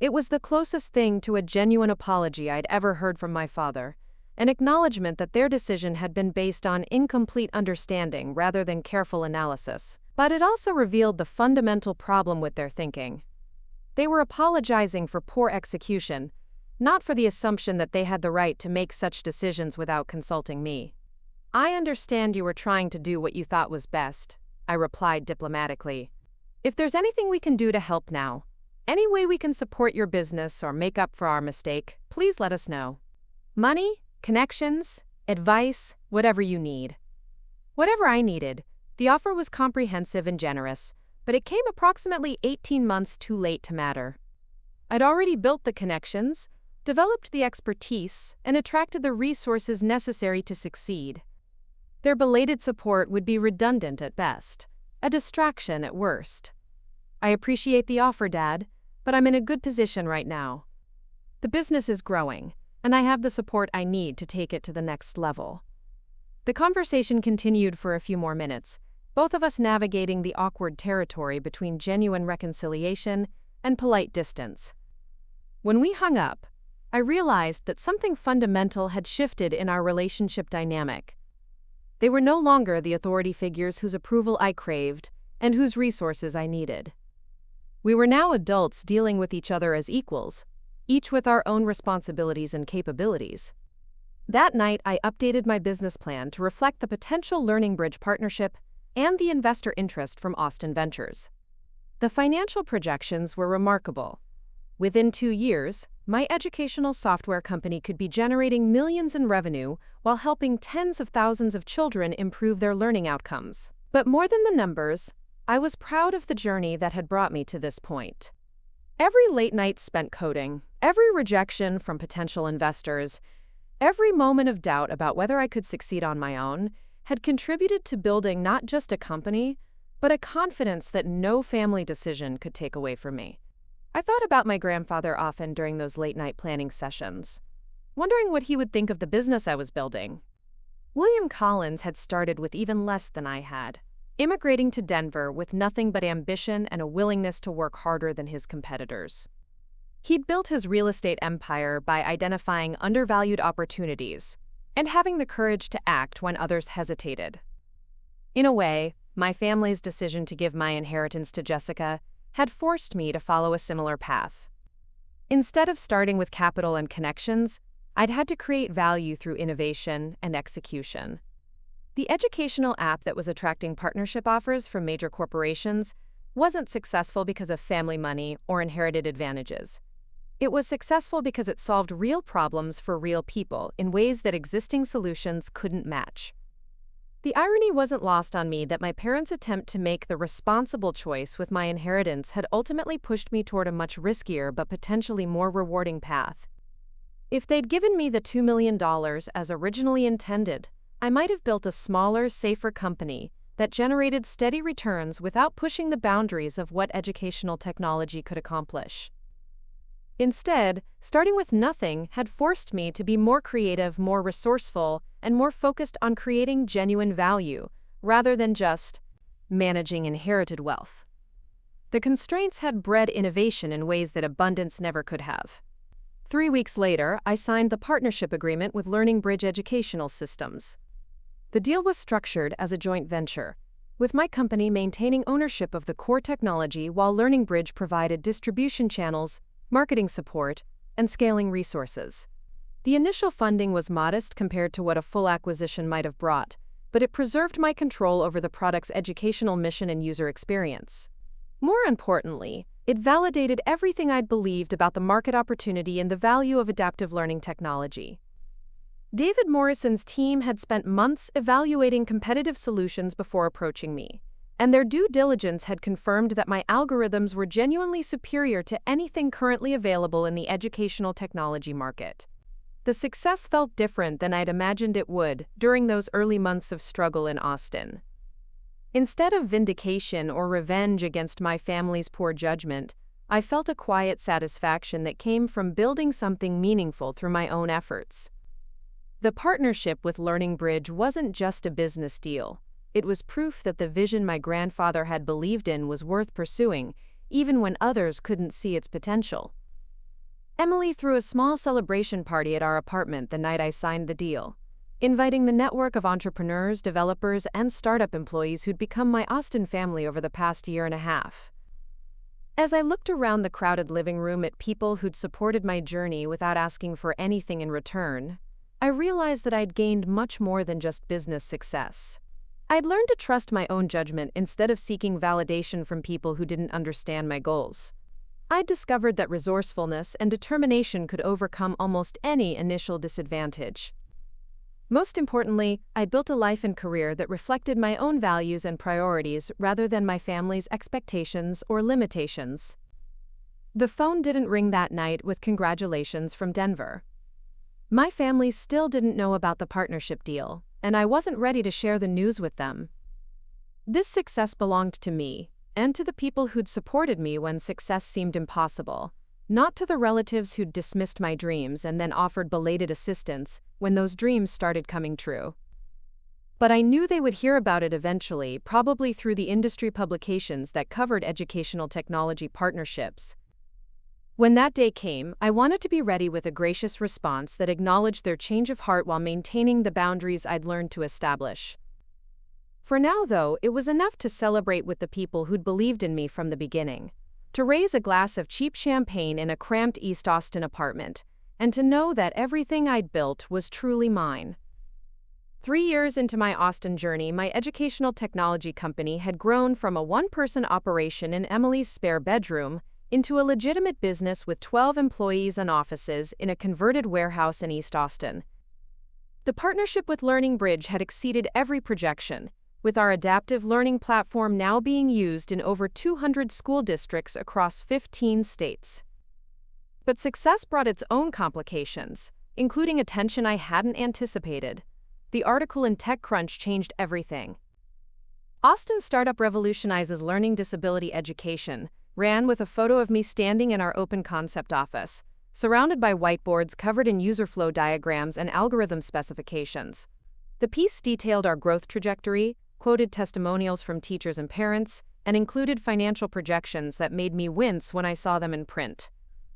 It was the closest thing to a genuine apology I'd ever heard from my father, an acknowledgement that their decision had been based on incomplete understanding rather than careful analysis. But it also revealed the fundamental problem with their thinking. They were apologizing for poor execution, not for the assumption that they had the right to make such decisions without consulting me. "I understand you were trying to do what you thought was best," I replied diplomatically. "If there's anything we can do to help now, any way we can support your business or make up for our mistake, please let us know. Money, connections, advice, whatever you need." Whatever I needed, the offer was comprehensive and generous, but it came approximately 18 months too late to matter. I'd already built the connections, developed the expertise, and attracted the resources necessary to succeed. Their belated support would be redundant at best, a distraction at worst. "I appreciate the offer, Dad, but I'm in a good position right now. The business is growing, and I have the support I need to take it to the next level." The conversation continued for a few more minutes, both of us navigating the awkward territory between genuine reconciliation and polite distance. When we hung up, I realized that something fundamental had shifted in our relationship dynamic. They were no longer the authority figures whose approval I craved and whose resources I needed. We were now adults dealing with each other as equals, each with our own responsibilities and capabilities. That night, I updated my business plan to reflect the potential Learning Bridge partnership and the investor interest from Austin Ventures. The financial projections were remarkable. Within 2 years, my educational software company could be generating millions in revenue while helping tens of thousands of children improve their learning outcomes. But more than the numbers, I was proud of the journey that had brought me to this point. Every late night spent coding, every rejection from potential investors, every moment of doubt about whether I could succeed on my own had contributed to building not just a company, but a confidence that no family decision could take away from me. I thought about my grandfather often during those late-night planning sessions, wondering what he would think of the business I was building. William Collins had started with even less than I had, immigrating to Denver with nothing but ambition and a willingness to work harder than his competitors. He'd built his real estate empire by identifying undervalued opportunities and having the courage to act when others hesitated. In a way, my family's decision to give my inheritance to Jessica had forced me to follow a similar path. Instead of starting with capital and connections, I'd had to create value through innovation and execution. The educational app that was attracting partnership offers from major corporations wasn't successful because of family money or inherited advantages. It was successful because it solved real problems for real people in ways that existing solutions couldn't match. The irony wasn't lost on me that my parents' attempt to make the responsible choice with my inheritance had ultimately pushed me toward a much riskier but potentially more rewarding path. If they'd given me the $2 million as originally intended, I might have built a smaller, safer company that generated steady returns without pushing the boundaries of what educational technology could accomplish. Instead, starting with nothing had forced me to be more creative, more resourceful, and more focused on creating genuine value, rather than just managing inherited wealth. The constraints had bred innovation in ways that abundance never could have. 3 weeks later, I signed the partnership agreement with Learning Bridge Educational Systems. The deal was structured as a joint venture, with my company maintaining ownership of the core technology while Learning Bridge provided distribution channels, marketing support, and scaling resources. The initial funding was modest compared to what a full acquisition might have brought, but it preserved my control over the product's educational mission and user experience. More importantly, it validated everything I'd believed about the market opportunity and the value of adaptive learning technology. David Morrison's team had spent months evaluating competitive solutions before approaching me, and their due diligence had confirmed that my algorithms were genuinely superior to anything currently available in the educational technology market. The success felt different than I'd imagined it would during those early months of struggle in Austin. Instead of vindication or revenge against my family's poor judgment, I felt a quiet satisfaction that came from building something meaningful through my own efforts. The partnership with Learning Bridge wasn't just a business deal. It was proof that the vision my grandfather had believed in was worth pursuing, even when others couldn't see its potential. Emily threw a small celebration party at our apartment the night I signed the deal, inviting the network of entrepreneurs, developers, and startup employees who'd become my Austin family over the past year and a half. As I looked around the crowded living room at people who'd supported my journey without asking for anything in return, I realized that I'd gained much more than just business success. I'd learned to trust my own judgment instead of seeking validation from people who didn't understand my goals. I'd discovered that resourcefulness and determination could overcome almost any initial disadvantage. Most importantly, I'd built a life and career that reflected my own values and priorities rather than my family's expectations or limitations. The phone didn't ring that night with congratulations from Denver. My family still didn't know about the partnership deal, and I wasn't ready to share the news with them. This success belonged to me, and to the people who'd supported me when success seemed impossible, not to the relatives who'd dismissed my dreams and then offered belated assistance when those dreams started coming true. But I knew they would hear about it eventually, probably through the industry publications that covered educational technology partnerships. When that day came, I wanted to be ready with a gracious response that acknowledged their change of heart while maintaining the boundaries I'd learned to establish. For now, though, it was enough to celebrate with the people who'd believed in me from the beginning, to raise a glass of cheap champagne in a cramped East Austin apartment, and to know that everything I'd built was truly mine. 3 years into my Austin journey, my educational technology company had grown from a one-person operation in Emily's spare bedroom into a legitimate business with 12 employees and offices in a converted warehouse in East Austin. The partnership with Learning Bridge had exceeded every projection, with our adaptive learning platform now being used in over 200 school districts across 15 states. But success brought its own complications, including attention I hadn't anticipated. The article in TechCrunch changed everything. Austin Startup Revolutionizes Learning Disability Education ran with a photo of me standing in our open concept office, surrounded by whiteboards covered in user flow diagrams and algorithm specifications. The piece detailed our growth trajectory, quoted testimonials from teachers and parents, and included financial projections that made me wince when I saw them in print.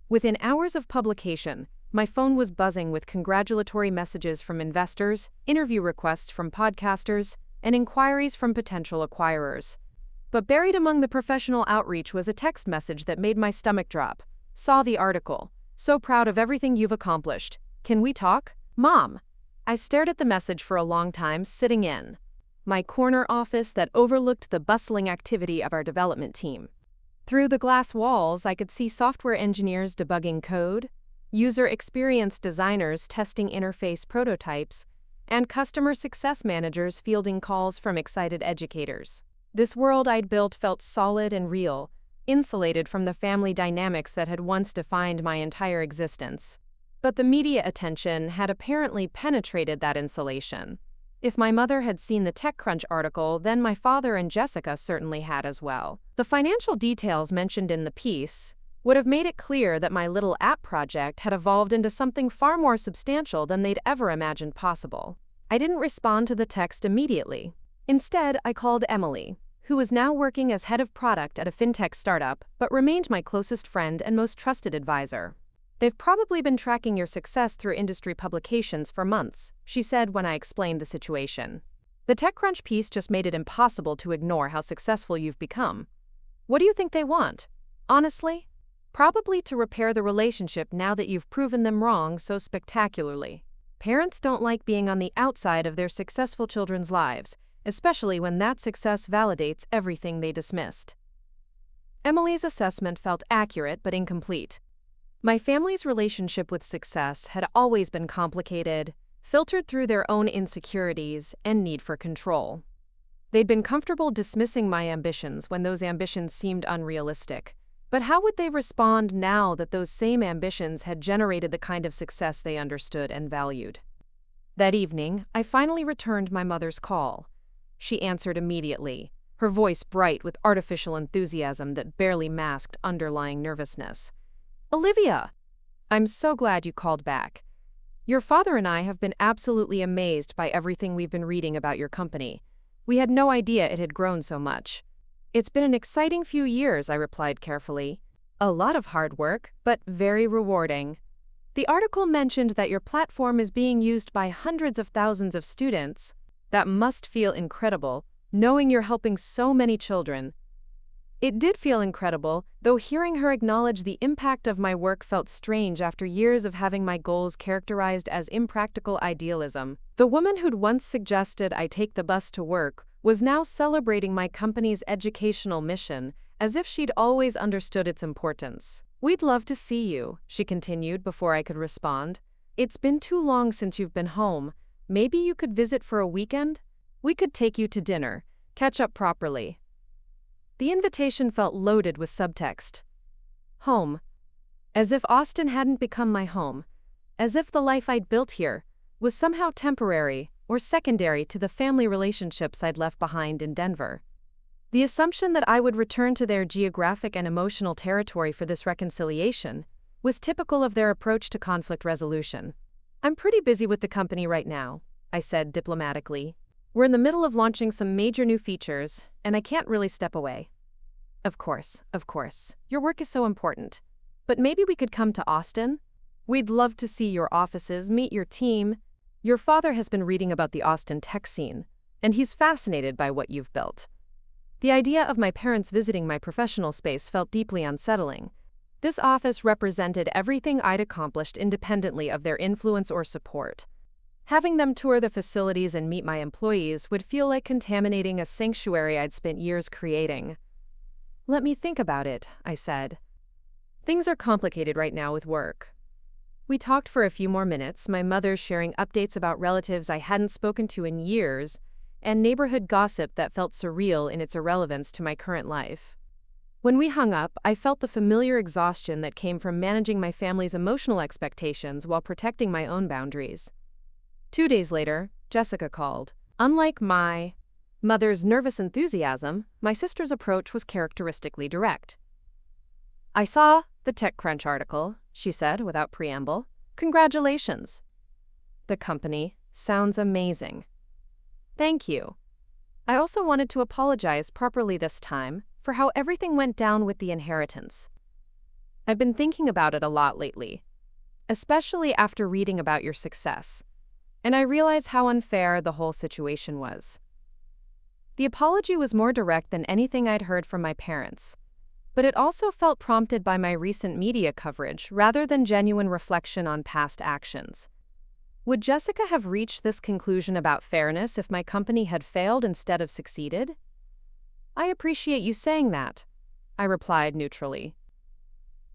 Within hours of publication, my phone was buzzing with congratulatory messages from investors, interview requests from podcasters, and inquiries from potential acquirers. But buried among the professional outreach was a text message that made my stomach drop. Saw the article. So proud of everything you've accomplished. Can we talk? Mom. I stared at the message for a long time, sitting in my corner office that overlooked the bustling activity of our development team. Through the glass walls, I could see software engineers debugging code, user experience designers testing interface prototypes, and customer success managers fielding calls from excited educators. This world I'd built felt solid and real, insulated from the family dynamics that had once defined my entire existence. But the media attention had apparently penetrated that insulation. If my mother had seen the TechCrunch article, then my father and Jessica certainly had as well. The financial details mentioned in the piece would have made it clear that my little app project had evolved into something far more substantial than they'd ever imagined possible. I didn't respond to the text immediately. Instead, I called Emily, who was now working as head of product at a fintech startup, but remained my closest friend and most trusted advisor. They've probably been tracking your success through industry publications for months, she said when I explained the situation. The TechCrunch piece just made it impossible to ignore how successful you've become. What do you think they want? Honestly? Probably to repair the relationship now that you've proven them wrong so spectacularly. Parents don't like being on the outside of their successful children's lives, especially when that success validates everything they dismissed. Emily's assessment felt accurate but incomplete. My family's relationship with success had always been complicated, filtered through their own insecurities and need for control. They'd been comfortable dismissing my ambitions when those ambitions seemed unrealistic. But how would they respond now that those same ambitions had generated the kind of success they understood and valued? That evening, I finally returned my mother's call. She answered immediately, her voice bright with artificial enthusiasm that barely masked underlying nervousness. "Olivia! I'm so glad you called back. Your father and I have been absolutely amazed by everything we've been reading about your company. We had no idea it had grown so much." "It's been an exciting few years," I replied carefully. "A lot of hard work, but very rewarding. The article mentioned that your platform is being used by hundreds of thousands of students. That must feel incredible, knowing you're helping so many children." It did feel incredible, though hearing her acknowledge the impact of my work felt strange after years of having my goals characterized as impractical idealism. The woman who'd once suggested I take the bus to work was now celebrating my company's educational mission, as if she'd always understood its importance. "We'd love to see you," she continued before I could respond. "It's been too long since you've been home. Maybe you could visit for a weekend? We could take you to dinner, catch up properly." The invitation felt loaded with subtext. Home. As if Austin hadn't become my home. As if the life I'd built here was somehow temporary or secondary to the family relationships I'd left behind in Denver. The assumption that I would return to their geographic and emotional territory for this reconciliation was typical of their approach to conflict resolution. "I'm pretty busy with the company right now," I said diplomatically. "We're in the middle of launching some major new features, and I can't really step away." Of course. Your work is so important. But maybe we could come to Austin? We'd love to see your offices, meet your team. Your father has been reading about the Austin tech scene, and he's fascinated by what you've built." The idea of my parents visiting my professional space felt deeply unsettling. This office represented everything I'd accomplished independently of their influence or support. Having them tour the facilities and meet my employees would feel like contaminating a sanctuary I'd spent years creating. "Let me think about it," I said. "Things are complicated right now with work." We talked for a few more minutes, my mother sharing updates about relatives I hadn't spoken to in years, and neighborhood gossip that felt surreal in its irrelevance to my current life. When we hung up, I felt the familiar exhaustion that came from managing my family's emotional expectations while protecting my own boundaries. 2 days later, Jessica called. Unlike my mother's nervous enthusiasm, my sister's approach was characteristically direct. "I saw the TechCrunch article," she said without preamble. "Congratulations. The company sounds amazing." "Thank you. I also wanted to apologize properly this time for how everything went down with the inheritance. I've been thinking about it a lot lately, especially after reading about your success, and I realize how unfair the whole situation was." The apology was more direct than anything I'd heard from my parents, but it also felt prompted by my recent media coverage rather than genuine reflection on past actions. Would Jessica have reached this conclusion about fairness if my company had failed instead of succeeded? "I appreciate you saying that," I replied neutrally.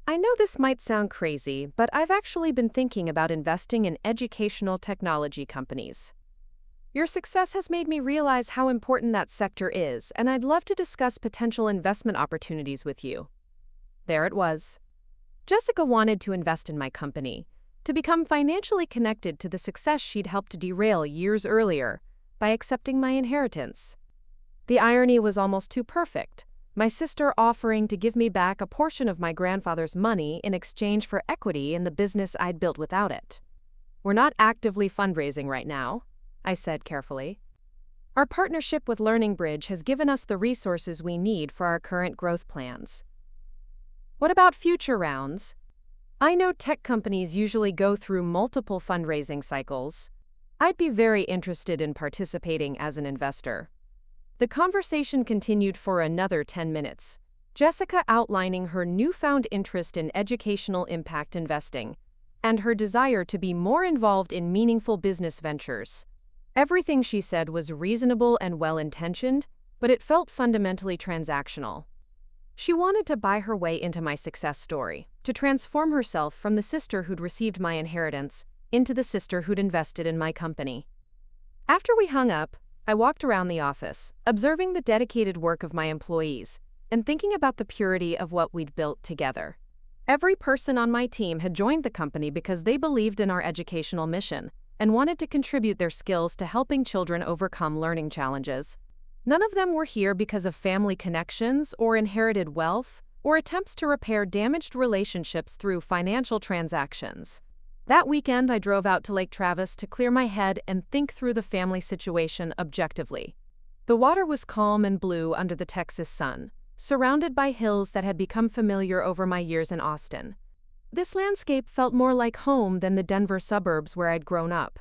"I know this might sound crazy, but I've actually been thinking about investing in educational technology companies. Your success has made me realize how important that sector is, and I'd love to discuss potential investment opportunities with you." There it was. Jessica wanted to invest in my company, to become financially connected to the success she'd helped to derail years earlier by accepting my inheritance. The irony was almost too perfect, my sister offering to give me back a portion of my grandfather's money in exchange for equity in the business I'd built without it. "We're not actively fundraising right now," I said carefully. "Our partnership with Learning Bridge has given us the resources we need for our current growth plans." "What about future rounds? I know tech companies usually go through multiple fundraising cycles. I'd be very interested in participating as an investor." The conversation continued for another 10 minutes, Jessica outlining her newfound interest in educational impact investing and her desire to be more involved in meaningful business ventures. Everything she said was reasonable and well-intentioned, but it felt fundamentally transactional. She wanted to buy her way into my success story, to transform herself from the sister who'd received my inheritance into the sister who'd invested in my company. After we hung up, I walked around the office, observing the dedicated work of my employees and thinking about the purity of what we'd built together. Every person on my team had joined the company because they believed in our educational mission and wanted to contribute their skills to helping children overcome learning challenges. None of them were here because of family connections or inherited wealth or attempts to repair damaged relationships through financial transactions. That weekend, I drove out to Lake Travis to clear my head and think through the family situation objectively. The water was calm and blue under the Texas sun, surrounded by hills that had become familiar over my years in Austin. This landscape felt more like home than the Denver suburbs where I'd grown up,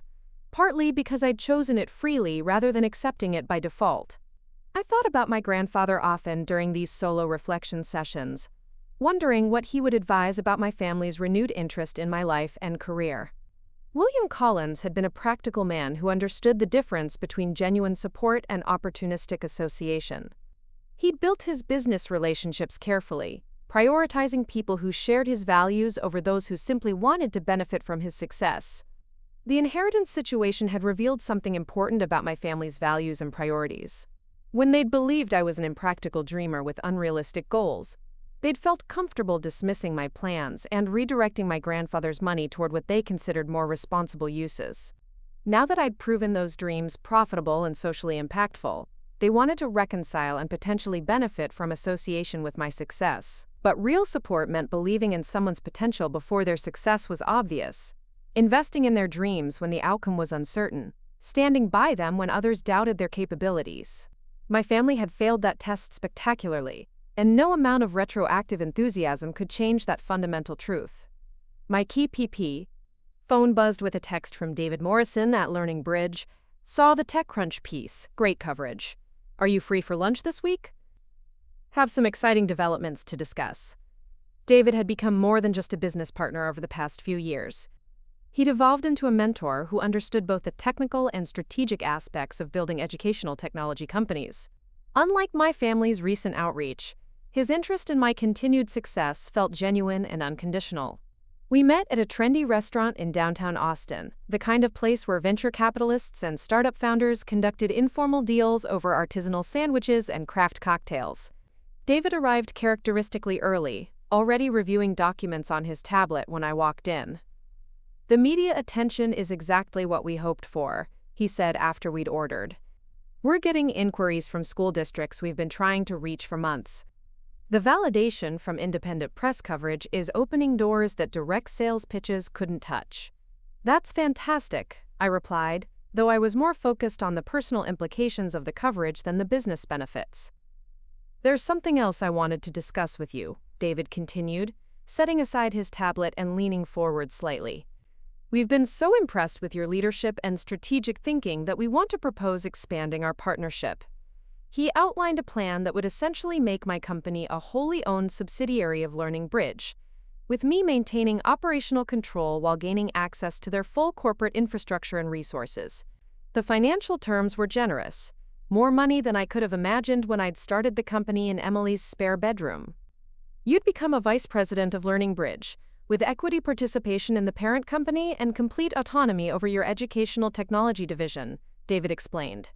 partly because I'd chosen it freely rather than accepting it by default. I thought about my grandfather often during these solo reflection sessions, wondering what he would advise about my family's renewed interest in my life and career. William Collins had been a practical man who understood the difference between genuine support and opportunistic association. He'd built his business relationships carefully, prioritizing people who shared his values over those who simply wanted to benefit from his success. The inheritance situation had revealed something important about my family's values and priorities. When they'd believed I was an impractical dreamer with unrealistic goals, they'd felt comfortable dismissing my plans and redirecting my grandfather's money toward what they considered more responsible uses. Now that I'd proven those dreams profitable and socially impactful, they wanted to reconcile and potentially benefit from association with my success. But real support meant believing in someone's potential before their success was obvious, investing in their dreams when the outcome was uncertain, standing by them when others doubted their capabilities. My family had failed that test spectacularly, and no amount of retroactive enthusiasm could change that fundamental truth. My key PP, phone buzzed with a text from David Morrison at Learning Bridge, saw the TechCrunch piece, great coverage. Are you free for lunch this week? Have some exciting developments to discuss. David had become more than just a business partner over the past few years. He'd evolved into a mentor who understood both the technical and strategic aspects of building educational technology companies. Unlike my family's recent outreach, his interest in my continued success felt genuine and unconditional. We met at a trendy restaurant in downtown Austin, the kind of place where venture capitalists and startup founders conducted informal deals over artisanal sandwiches and craft cocktails. David arrived characteristically early, already reviewing documents on his tablet when I walked in. The media attention is exactly what we hoped for, he said after we'd ordered. We're getting inquiries from school districts we've been trying to reach for months. The validation from independent press coverage is opening doors that direct sales pitches couldn't touch. That's fantastic, I replied, though I was more focused on the personal implications of the coverage than the business benefits. There's something else I wanted to discuss with you, David continued, setting aside his tablet and leaning forward slightly. We've been so impressed with your leadership and strategic thinking that we want to propose expanding our partnership. He outlined a plan that would essentially make my company a wholly owned subsidiary of Learning Bridge, with me maintaining operational control while gaining access to their full corporate infrastructure and resources. The financial terms were generous, more money than I could have imagined when I'd started the company in Emily's spare bedroom. You'd become a vice president of Learning Bridge, with equity participation in the parent company and complete autonomy over your educational technology division, David explained.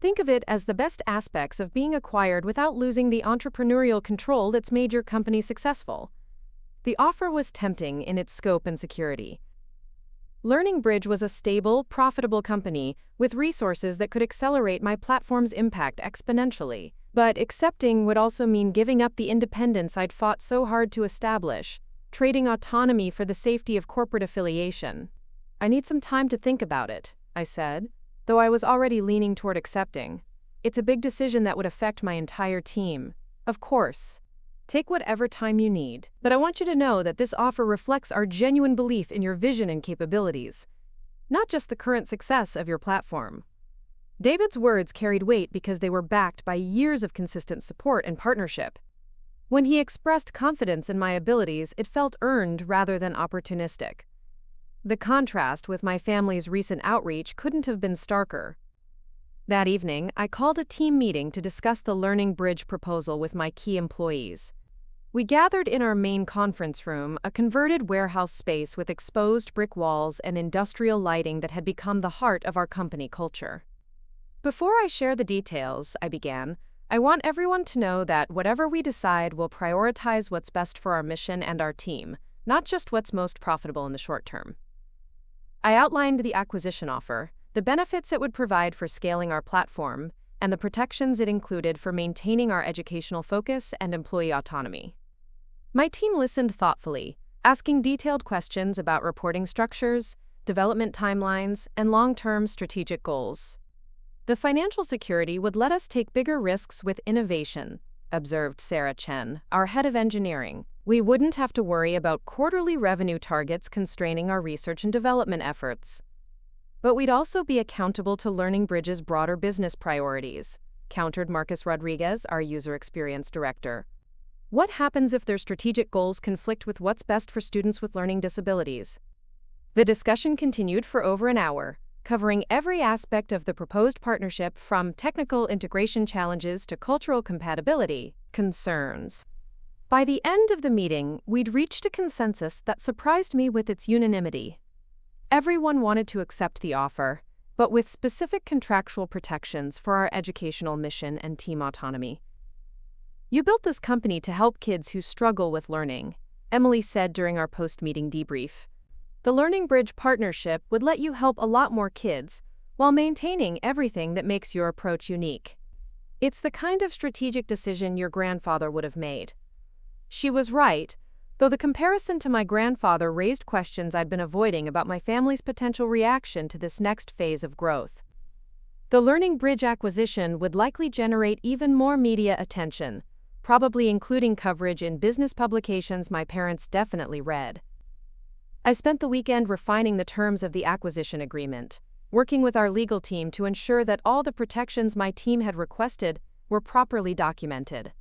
Think of it as the best aspects of being acquired without losing the entrepreneurial control that's made your company successful. The offer was tempting in its scope and security. Learning Bridge was a stable, profitable company with resources that could accelerate my platform's impact exponentially. But accepting would also mean giving up the independence I'd fought so hard to establish, trading autonomy for the safety of corporate affiliation. I need some time to think about it, I said, though I was already leaning toward accepting. It's a big decision that would affect my entire team. Of course. Take whatever time you need, but I want you to know that this offer reflects our genuine belief in your vision and capabilities, not just the current success of your platform. David's words carried weight because they were backed by years of consistent support and partnership. When he expressed confidence in my abilities, it felt earned rather than opportunistic. The contrast with my family's recent outreach couldn't have been starker. That evening, I called a team meeting to discuss the Learning Bridge proposal with my key employees. We gathered in our main conference room, a converted warehouse space with exposed brick walls and industrial lighting that had become the heart of our company culture. Before I share the details, I began, I want everyone to know that whatever we decide will prioritize what's best for our mission and our team, not just what's most profitable in the short term. I outlined the acquisition offer, the benefits it would provide for scaling our platform, and the protections it included for maintaining our educational focus and employee autonomy. My team listened thoughtfully, asking detailed questions about reporting structures, development timelines, and long-term strategic goals. The financial security would let us take bigger risks with innovation, observed Sarah Chen, our head of engineering. We wouldn't have to worry about quarterly revenue targets constraining our research and development efforts. But we'd also be accountable to Learning Bridge's broader business priorities, countered Marcus Rodriguez, our user experience director. What happens if their strategic goals conflict with what's best for students with learning disabilities? The discussion continued for over an hour, covering every aspect of the proposed partnership from technical integration challenges to cultural compatibility concerns. By the end of the meeting, we'd reached a consensus that surprised me with its unanimity. Everyone wanted to accept the offer, but with specific contractual protections for our educational mission and team autonomy. You built this company to help kids who struggle with learning, Emily said during our post-meeting debrief. The Learning Bridge partnership would let you help a lot more kids while maintaining everything that makes your approach unique. It's the kind of strategic decision your grandfather would have made. She was right, though the comparison to my grandfather raised questions I'd been avoiding about my family's potential reaction to this next phase of growth. The Learning Bridge acquisition would likely generate even more media attention, probably including coverage in business publications my parents definitely read. I spent the weekend refining the terms of the acquisition agreement, working with our legal team to ensure that all the protections my team had requested were properly documented.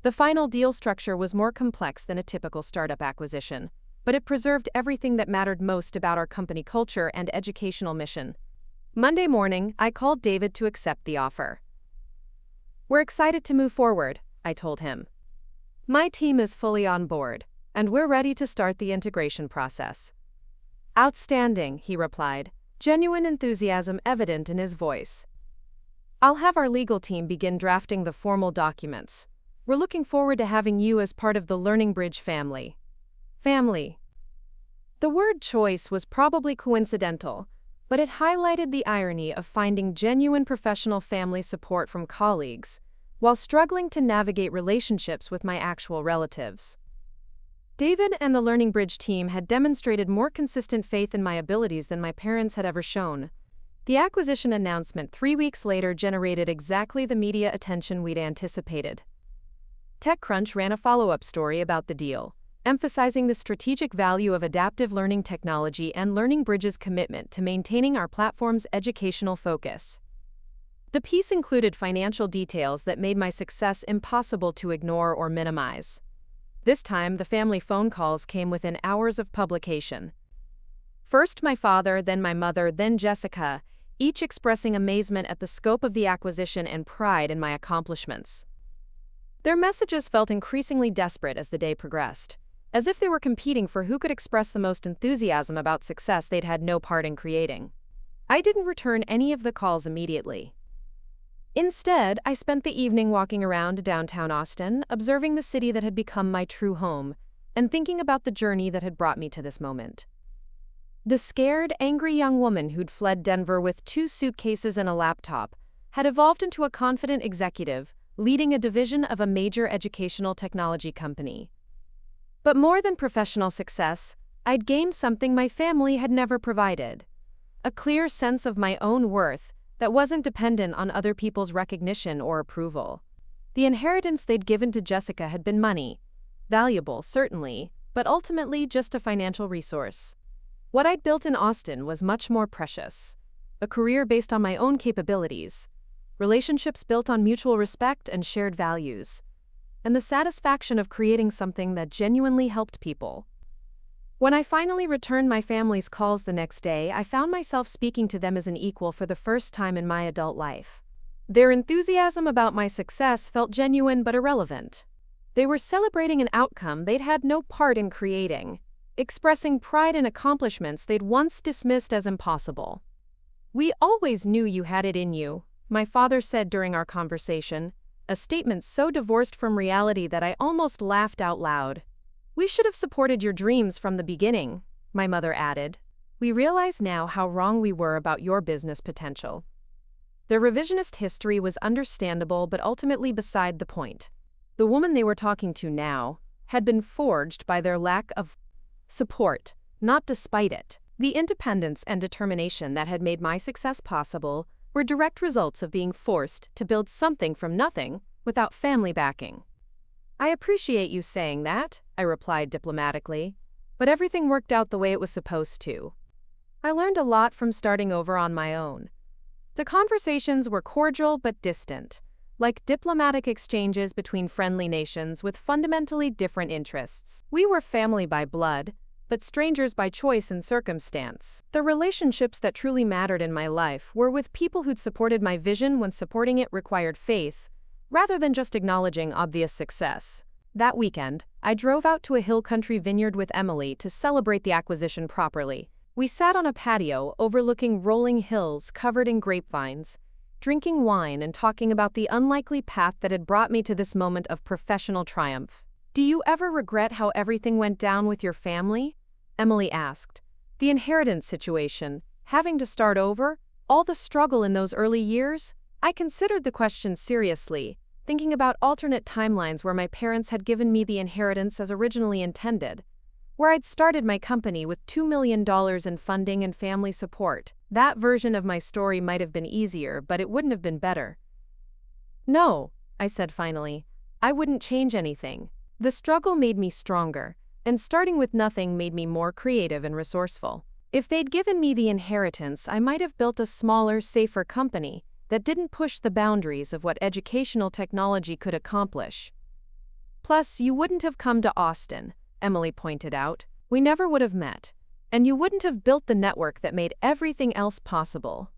The final deal structure was more complex than a typical startup acquisition, but it preserved everything that mattered most about our company culture and educational mission. Monday morning, I called David to accept the offer. We're excited to move forward, I told him. My team is fully on board, and we're ready to start the integration process. Outstanding, he replied, genuine enthusiasm evident in his voice. I'll have our legal team begin drafting the formal documents. We're looking forward to having you as part of the Learning Bridge family. Family. The word choice was probably coincidental, but it highlighted the irony of finding genuine professional family support from colleagues, while struggling to navigate relationships with my actual relatives. David and the Learning Bridge team had demonstrated more consistent faith in my abilities than my parents had ever shown. The acquisition announcement 3 weeks later generated exactly the media attention we'd anticipated. TechCrunch ran a follow-up story about the deal, emphasizing the strategic value of adaptive learning technology and Learning Bridge's commitment to maintaining our platform's educational focus. The piece included financial details that made my success impossible to ignore or minimize. This time, the family phone calls came within hours of publication. First my father, then my mother, then Jessica, each expressing amazement at the scope of the acquisition and pride in my accomplishments. Their messages felt increasingly desperate as the day progressed, as if they were competing for who could express the most enthusiasm about success they'd had no part in creating. I didn't return any of the calls immediately. Instead, I spent the evening walking around downtown Austin, observing the city that had become my true home, and thinking about the journey that had brought me to this moment. The scared, angry young woman who'd fled Denver with 2 suitcases and a laptop had evolved into a confident executive, leading a division of a major educational technology company. But more than professional success, I'd gained something my family had never provided: a clear sense of my own worth that wasn't dependent on other people's recognition or approval. The inheritance they'd given to Jessica had been money, valuable, certainly, but ultimately just a financial resource. What I'd built in Austin was much more precious: a career based on my own capabilities, relationships built on mutual respect and shared values, and the satisfaction of creating something that genuinely helped people. When I finally returned my family's calls the next day, I found myself speaking to them as an equal for the first time in my adult life. Their enthusiasm about my success felt genuine but irrelevant. They were celebrating an outcome they'd had no part in creating, expressing pride in accomplishments they'd once dismissed as impossible. "We always knew you had it in you," my father said during our conversation, a statement so divorced from reality that I almost laughed out loud. "We should have supported your dreams from the beginning," my mother added. "We realize now how wrong we were about your business potential." Their revisionist history was understandable but ultimately beside the point. The woman they were talking to now had been forged by their lack of support, not despite it. The independence and determination that had made my success possible were direct results of being forced to build something from nothing without family backing. "I appreciate you saying that," I replied diplomatically, "but everything worked out the way it was supposed to." I learned a lot from starting over on my own. The conversations were cordial but distant, like diplomatic exchanges between friendly nations with fundamentally different interests. We were family by blood, but strangers by choice and circumstance. The relationships that truly mattered in my life were with people who'd supported my vision when supporting it required faith, rather than just acknowledging obvious success. That weekend, I drove out to a hill country vineyard with Emily to celebrate the acquisition properly. We sat on a patio overlooking rolling hills covered in grapevines, drinking wine and talking about the unlikely path that had brought me to this moment of professional triumph. "Do you ever regret how everything went down with your family?" Emily asked. "The inheritance situation, having to start over, all the struggle in those early years?" I considered the question seriously, thinking about alternate timelines where my parents had given me the inheritance as originally intended, where I'd started my company with $2 million in funding and family support. That version of my story might have been easier, but it wouldn't have been better. "No," I said finally, "I wouldn't change anything. The struggle made me stronger, and starting with nothing made me more creative and resourceful. If they'd given me the inheritance, I might have built a smaller, safer company that didn't push the boundaries of what educational technology could accomplish. Plus, you wouldn't have come to Austin," Emily pointed out. "We never would have met, and you wouldn't have built the network that made everything else possible."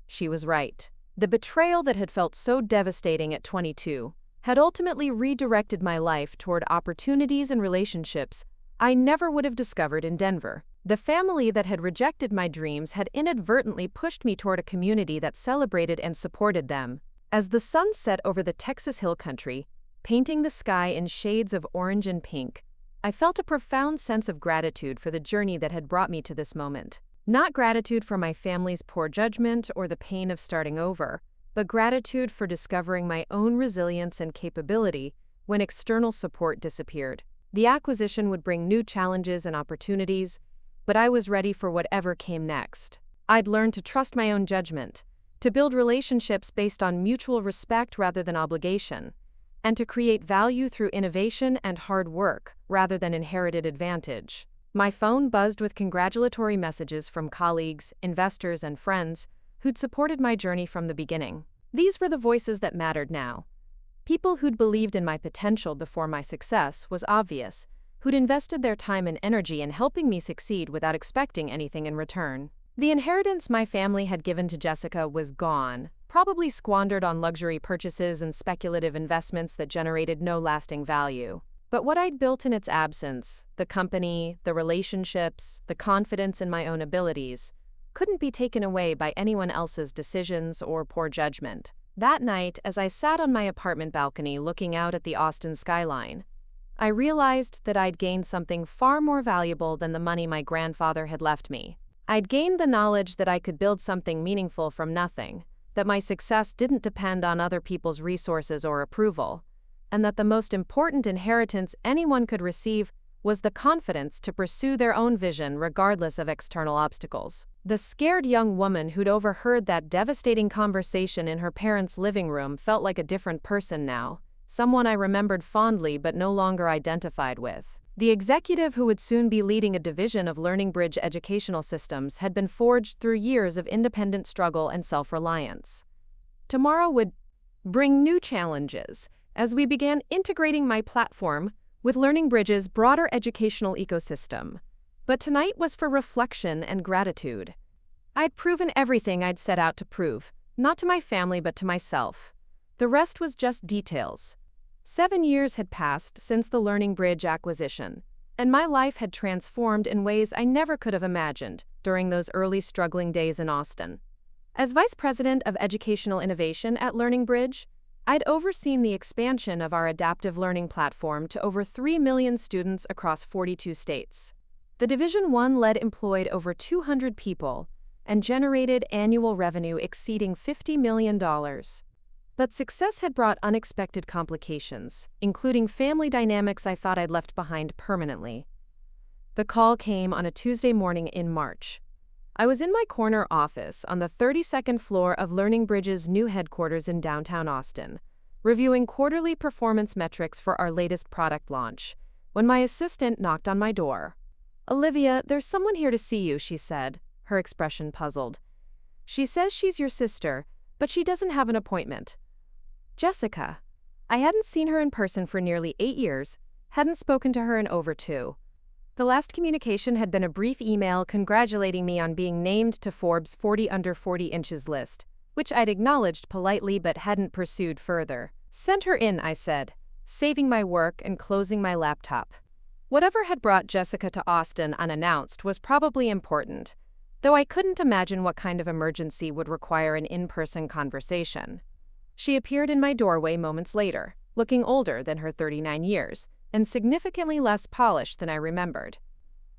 She was right. The betrayal that had felt so devastating at 22 had ultimately redirected my life toward opportunities and relationships I never would have discovered in Denver. The family that had rejected my dreams had inadvertently pushed me toward a community that celebrated and supported them. As the sun set over the Texas hill country, painting the sky in shades of orange and pink, I felt a profound sense of gratitude for the journey that had brought me to this moment. Not gratitude for my family's poor judgment or the pain of starting over, but gratitude for discovering my own resilience and capability when external support disappeared. The acquisition would bring new challenges and opportunities, but I was ready for whatever came next. I'd learned to trust my own judgment, to build relationships based on mutual respect rather than obligation, and to create value through innovation and hard work rather than inherited advantage. My phone buzzed with congratulatory messages from colleagues, investors, and friends who'd supported my journey from the beginning. These were the voices that mattered now. People who'd believed in my potential before my success was obvious, who'd invested their time and energy in helping me succeed without expecting anything in return. The inheritance my family had given to Jessica was gone, probably squandered on luxury purchases and speculative investments that generated no lasting value. But what I'd built in its absence, the company, the relationships, the confidence in my own abilities, couldn't be taken away by anyone else's decisions or poor judgment. That night, as I sat on my apartment balcony looking out at the Austin skyline, I realized that I'd gained something far more valuable than the money my grandfather had left me. I'd gained the knowledge that I could build something meaningful from nothing, that my success didn't depend on other people's resources or approval, and that the most important inheritance anyone could receive was the confidence to pursue their own vision regardless of external obstacles. The scared young woman who'd overheard that devastating conversation in her parents' living room felt like a different person now, someone I remembered fondly but no longer identified with. The executive who would soon be leading a division of Learning Bridge Educational Systems had been forged through years of independent struggle and self-reliance. Tomorrow would bring new challenges, as we began integrating my platform with Learning Bridge's broader educational ecosystem. But tonight was for reflection and gratitude. I'd proven everything I'd set out to prove, not to my family but to myself. The rest was just details. 7 years had passed since the Learning Bridge acquisition, and my life had transformed in ways I never could have imagined during those early struggling days in Austin. As Vice President of Educational Innovation at Learning Bridge, I'd overseen the expansion of our adaptive learning platform to over 3 million students across 42 states. The Division I lead employed over 200 people and generated annual revenue exceeding $50 million. But success had brought unexpected complications, including family dynamics I thought I'd left behind permanently. The call came on a Tuesday morning in March. I was in my corner office on the 32nd floor of Learning Bridge's new headquarters in downtown Austin, reviewing quarterly performance metrics for our latest product launch, when my assistant knocked on my door. "Olivia, there's someone here to see you," she said, her expression puzzled. "She says she's your sister, but she doesn't have an appointment." Jessica. I hadn't seen her in person for nearly 8 years, hadn't spoken to her in over 2. The last communication had been a brief email congratulating me on being named to Forbes' 40 Under 40 Inches list, which I'd acknowledged politely but hadn't pursued further. "Send her in," I said, saving my work and closing my laptop. Whatever had brought Jessica to Austin unannounced was probably important, though I couldn't imagine what kind of emergency would require an in-person conversation. She appeared in my doorway moments later, looking older than her 39 years, and significantly less polished than I remembered.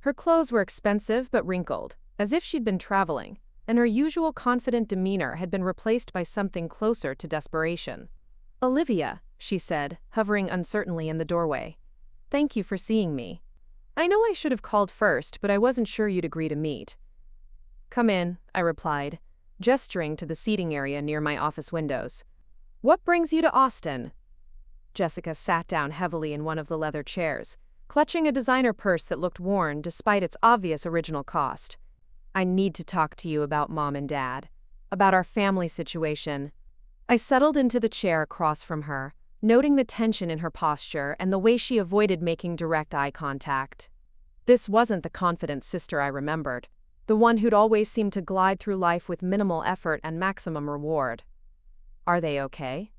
Her clothes were expensive but wrinkled, as if she'd been traveling, and her usual confident demeanor had been replaced by something closer to desperation. "Olivia," she said, hovering uncertainly in the doorway. "Thank you for seeing me. I know I should have called first, but I wasn't sure you'd agree to meet." "Come in," I replied, gesturing to the seating area near my office windows. "What brings you to Austin?" Jessica sat down heavily in one of the leather chairs, clutching a designer purse that looked worn despite its obvious original cost. "I need to talk to you about Mom and Dad, about our family situation." I settled into the chair across from her, noting the tension in her posture and the way she avoided making direct eye contact. This wasn't the confident sister I remembered, the one who'd always seemed to glide through life with minimal effort and maximum reward. "Are they okay?"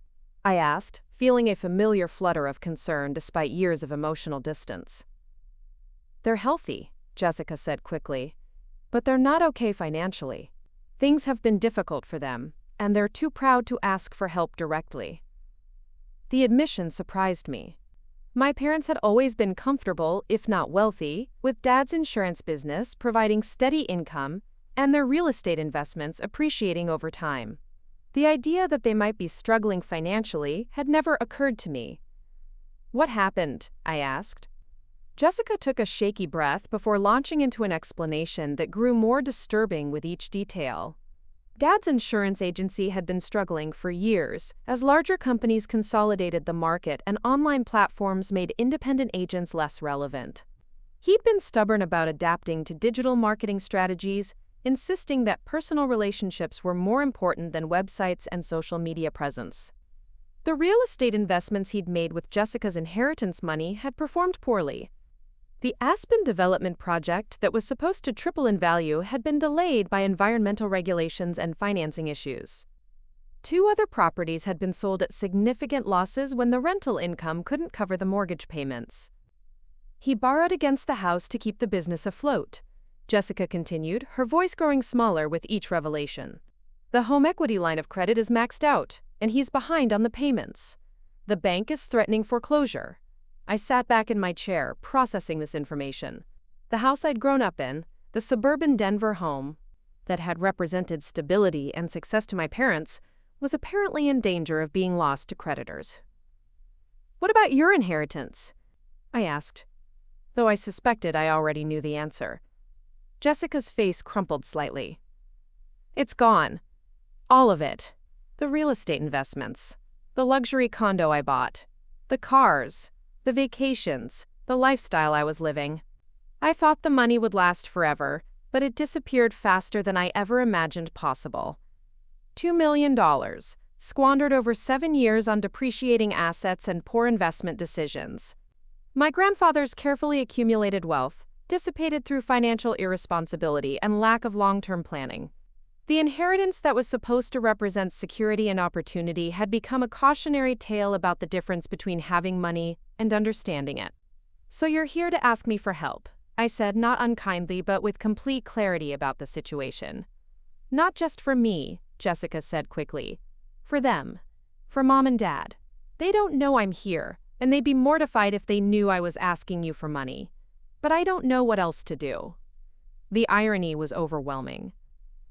I asked, feeling a familiar flutter of concern despite years of emotional distance. "They're healthy," Jessica said quickly, "but they're not okay financially. Things have been difficult for them, and they're too proud to ask for help directly." The admission surprised me. My parents had always been comfortable, if not wealthy, with Dad's insurance business providing steady income and their real estate investments appreciating over time. The idea that they might be struggling financially had never occurred to me. "What happened?" I asked. Jessica took a shaky breath before launching into an explanation that grew more disturbing with each detail. Dad's insurance agency had been struggling for years as larger companies consolidated the market and online platforms made independent agents less relevant. He'd been stubborn about adapting to digital marketing strategies, insisting that personal relationships were more important than websites and social media presence. The real estate investments he'd made with Jessica's inheritance money had performed poorly. The Aspen development project that was supposed to triple in value had been delayed by environmental regulations and financing issues. 2 other properties had been sold at significant losses when the rental income couldn't cover the mortgage payments. He borrowed against the house to keep the business afloat, Jessica continued, her voice growing smaller with each revelation. "The home equity line of credit is maxed out, and he's behind on the payments. The bank is threatening foreclosure." I sat back in my chair, processing this information. The house I'd grown up in, the suburban Denver home that had represented stability and success to my parents, was apparently in danger of being lost to creditors. "What about your inheritance?" I asked, though I suspected I already knew the answer. Jessica's face crumpled slightly. "It's gone. All of it. The real estate investments, the luxury condo I bought, the cars, the vacations, the lifestyle I was living. I thought the money would last forever, but it disappeared faster than I ever imagined possible. $2 million, squandered over 7 years on depreciating assets and poor investment decisions. My grandfather's carefully accumulated wealth dissipated through financial irresponsibility and lack of long-term planning. The inheritance that was supposed to represent security and opportunity had become a cautionary tale about the difference between having money and understanding it. "So you're here to ask me for help," I said, not unkindly but with complete clarity about the situation. "Not just for me," Jessica said quickly. "For them. For Mom and Dad. They don't know I'm here, and they'd be mortified if they knew I was asking you for money. But I don't know what else to do." The irony was overwhelming.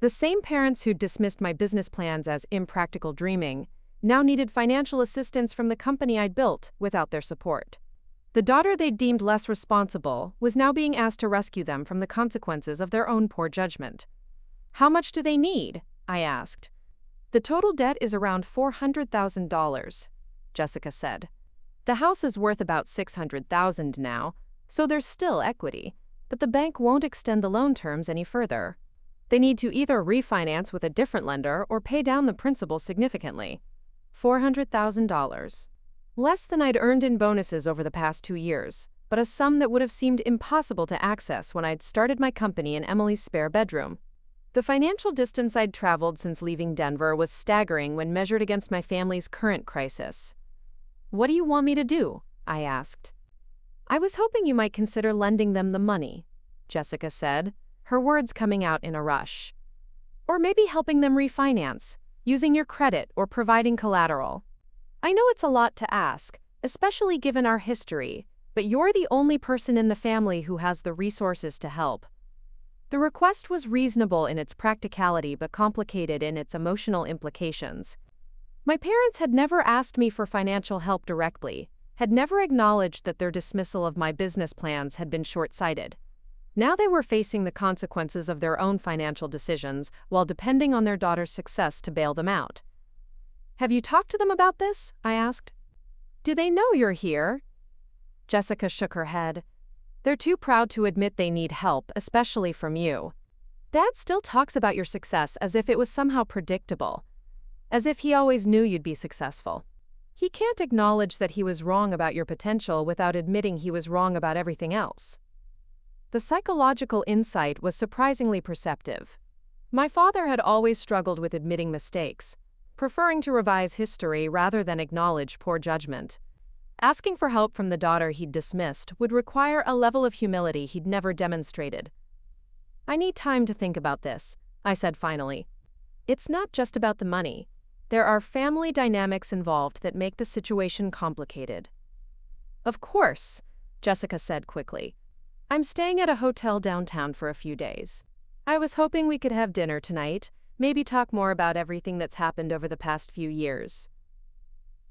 The same parents who'd dismissed my business plans as impractical dreaming now needed financial assistance from the company I'd built without their support. The daughter they'd deemed less responsible was now being asked to rescue them from the consequences of their own poor judgment. "How much do they need?" I asked. "The total debt is around $400,000, Jessica said. "The house is worth about $600,000 now, so there's still equity, but the bank won't extend the loan terms any further. They need to either refinance with a different lender or pay down the principal significantly. $400,000. Less than I'd earned in bonuses over the past 2 years, but a sum that would have seemed impossible to access when I'd started my company in Emily's spare bedroom. The financial distance I'd traveled since leaving Denver was staggering when measured against my family's current crisis. "What do you want me to do?" I asked. "I was hoping you might consider lending them the money," Jessica said, her words coming out in a rush. "Or maybe helping them refinance, using your credit or providing collateral. I know it's a lot to ask, especially given our history, but you're the only person in the family who has the resources to help." The request was reasonable in its practicality but complicated in its emotional implications. My parents had never asked me for financial help directly, had never acknowledged that their dismissal of my business plans had been short-sighted. Now they were facing the consequences of their own financial decisions while depending on their daughter's success to bail them out. "Have you talked to them about this?" I asked. "Do they know you're here?" Jessica shook her head. "They're too proud to admit they need help, especially from you. Dad still talks about your success as if it was somehow predictable, as if he always knew you'd be successful. He can't acknowledge that he was wrong about your potential without admitting he was wrong about everything else." The psychological insight was surprisingly perceptive. My father had always struggled with admitting mistakes, preferring to revise history rather than acknowledge poor judgment. Asking for help from the daughter he'd dismissed would require a level of humility he'd never demonstrated. "I need time to think about this," I said finally. "It's not just about the money. There are family dynamics involved that make the situation complicated." "Of course," Jessica said quickly. "I'm staying at a hotel downtown for a few days. I was hoping we could have dinner tonight, maybe talk more about everything that's happened over the past few years."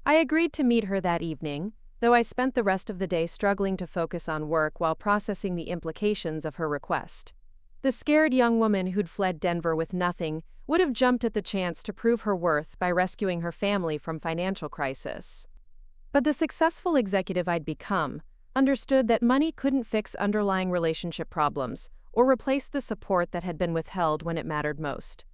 I agreed to meet her that evening, though I spent the rest of the day struggling to focus on work while processing the implications of her request. The scared young woman who'd fled Denver with nothing would have jumped at the chance to prove her worth by rescuing her family from financial crisis. But the successful executive I'd become understood that money couldn't fix underlying relationship problems or replace the support that had been withheld when it mattered most.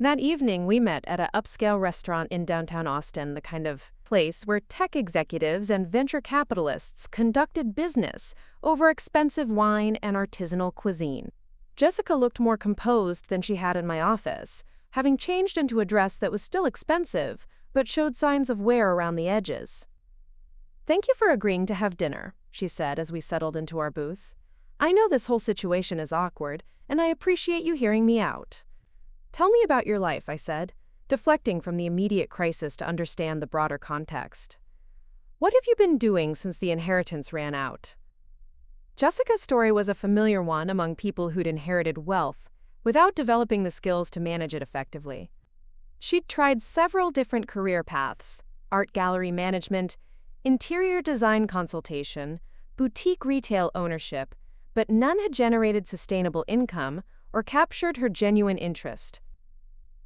That evening, we met at an upscale restaurant in downtown Austin, the kind of place where tech executives and venture capitalists conducted business over expensive wine and artisanal cuisine. Jessica looked more composed than she had in my office, having changed into a dress that was still expensive, but showed signs of wear around the edges. "Thank you for agreeing to have dinner," she said as we settled into our booth. "I know this whole situation is awkward, and I appreciate you hearing me out." "Tell me about your life," I said, deflecting from the immediate crisis to understand the broader context. "What have you been doing since the inheritance ran out?" Jessica's story was a familiar one among people who'd inherited wealth without developing the skills to manage it effectively. She'd tried several different career paths: art gallery management, interior design consultation, boutique retail ownership, but none had generated sustainable income or captured her genuine interest.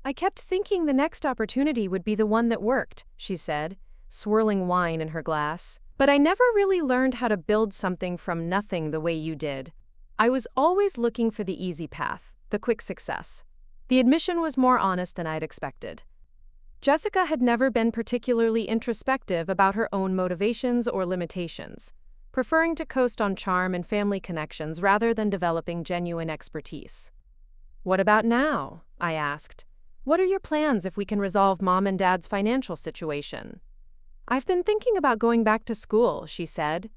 "I kept thinking the next opportunity would be the one that worked," she said, swirling wine in her glass. "But I never really learned how to build something from nothing the way you did. I was always looking for the easy path, the quick success." The admission was more honest than I'd expected. Jessica had never been particularly introspective about her own motivations or limitations, preferring to coast on charm and family connections rather than developing genuine expertise. "What about now?" I asked. "What are your plans if we can resolve Mom and Dad's financial situation?" "I've been thinking about going back to school," she said.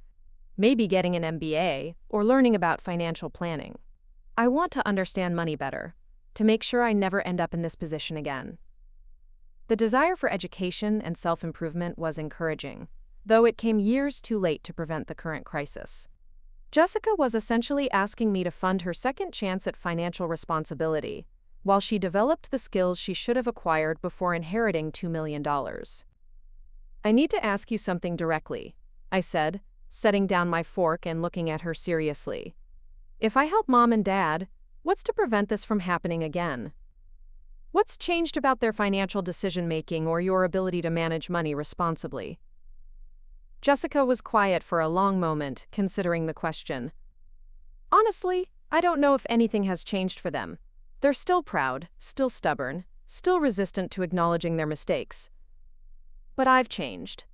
"Maybe getting an MBA or learning about financial planning. I want to understand money better, to make sure I never end up in this position again." The desire for education and self-improvement was encouraging, though it came years too late to prevent the current crisis. Jessica was essentially asking me to fund her second chance at financial responsibility, while she developed the skills she should have acquired before inheriting $2 million. "I need to ask you something directly," I said, setting down my fork and looking at her seriously. "If I help Mom and Dad, what's to prevent this from happening again? What's changed about their financial decision-making or your ability to manage money responsibly?" Jessica was quiet for a long moment, considering the question. "Honestly, I don't know if anything has changed for them. They're still proud, still stubborn, still resistant to acknowledging their mistakes. But I've changed.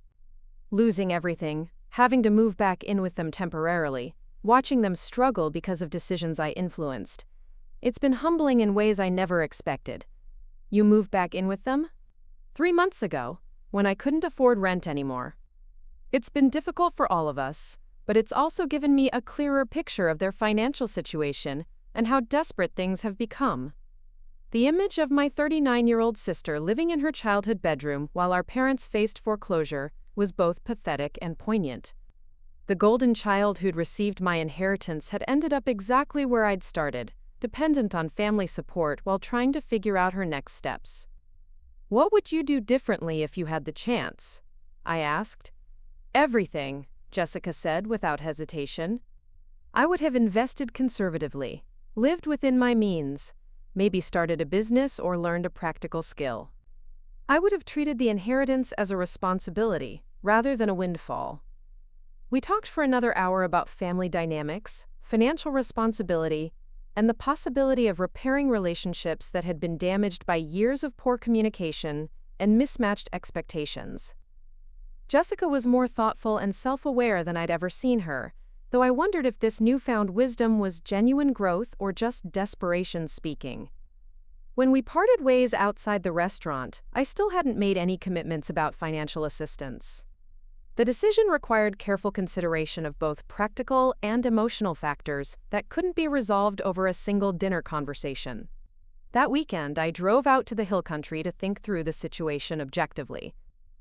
Losing everything, having to move back in with them temporarily, watching them struggle because of decisions I influenced. It's been humbling in ways I never expected." "You moved back in with them?" 3 months ago, when I couldn't afford rent anymore. It's been difficult for all of us, but it's also given me a clearer picture of their financial situation and how desperate things have become. The image of my 39-year-old sister living in her childhood bedroom while our parents faced foreclosure was both pathetic and poignant. The golden child who'd received my inheritance had ended up exactly where I'd started, dependent on family support while trying to figure out her next steps. "What would you do differently if you had the chance?" I asked. "Everything," Jessica said without hesitation. "I would have invested conservatively, lived within my means, maybe started a business or learned a practical skill. I would have treated the inheritance as a responsibility rather than a windfall." We talked for another hour about family dynamics, financial responsibility, and the possibility of repairing relationships that had been damaged by years of poor communication and mismatched expectations. Jessica was more thoughtful and self-aware than I'd ever seen her, though I wondered if this newfound wisdom was genuine growth or just desperation speaking. When we parted ways outside the restaurant, I still hadn't made any commitments about financial assistance. The decision required careful consideration of both practical and emotional factors that couldn't be resolved over a single dinner conversation. That weekend, I drove out to the hill country to think through the situation objectively.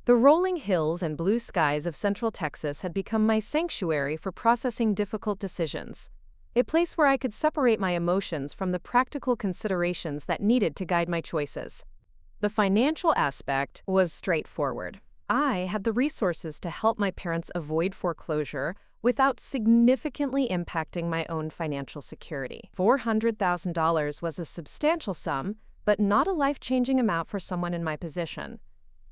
The rolling hills and blue skies of Central Texas had become my sanctuary for processing difficult decisions, a place where I could separate my emotions from the practical considerations that needed to guide my choices. The financial aspect was straightforward. I had the resources to help my parents avoid foreclosure without significantly impacting my own financial security. $400,000 was a substantial sum, but not a life-changing amount for someone in my position.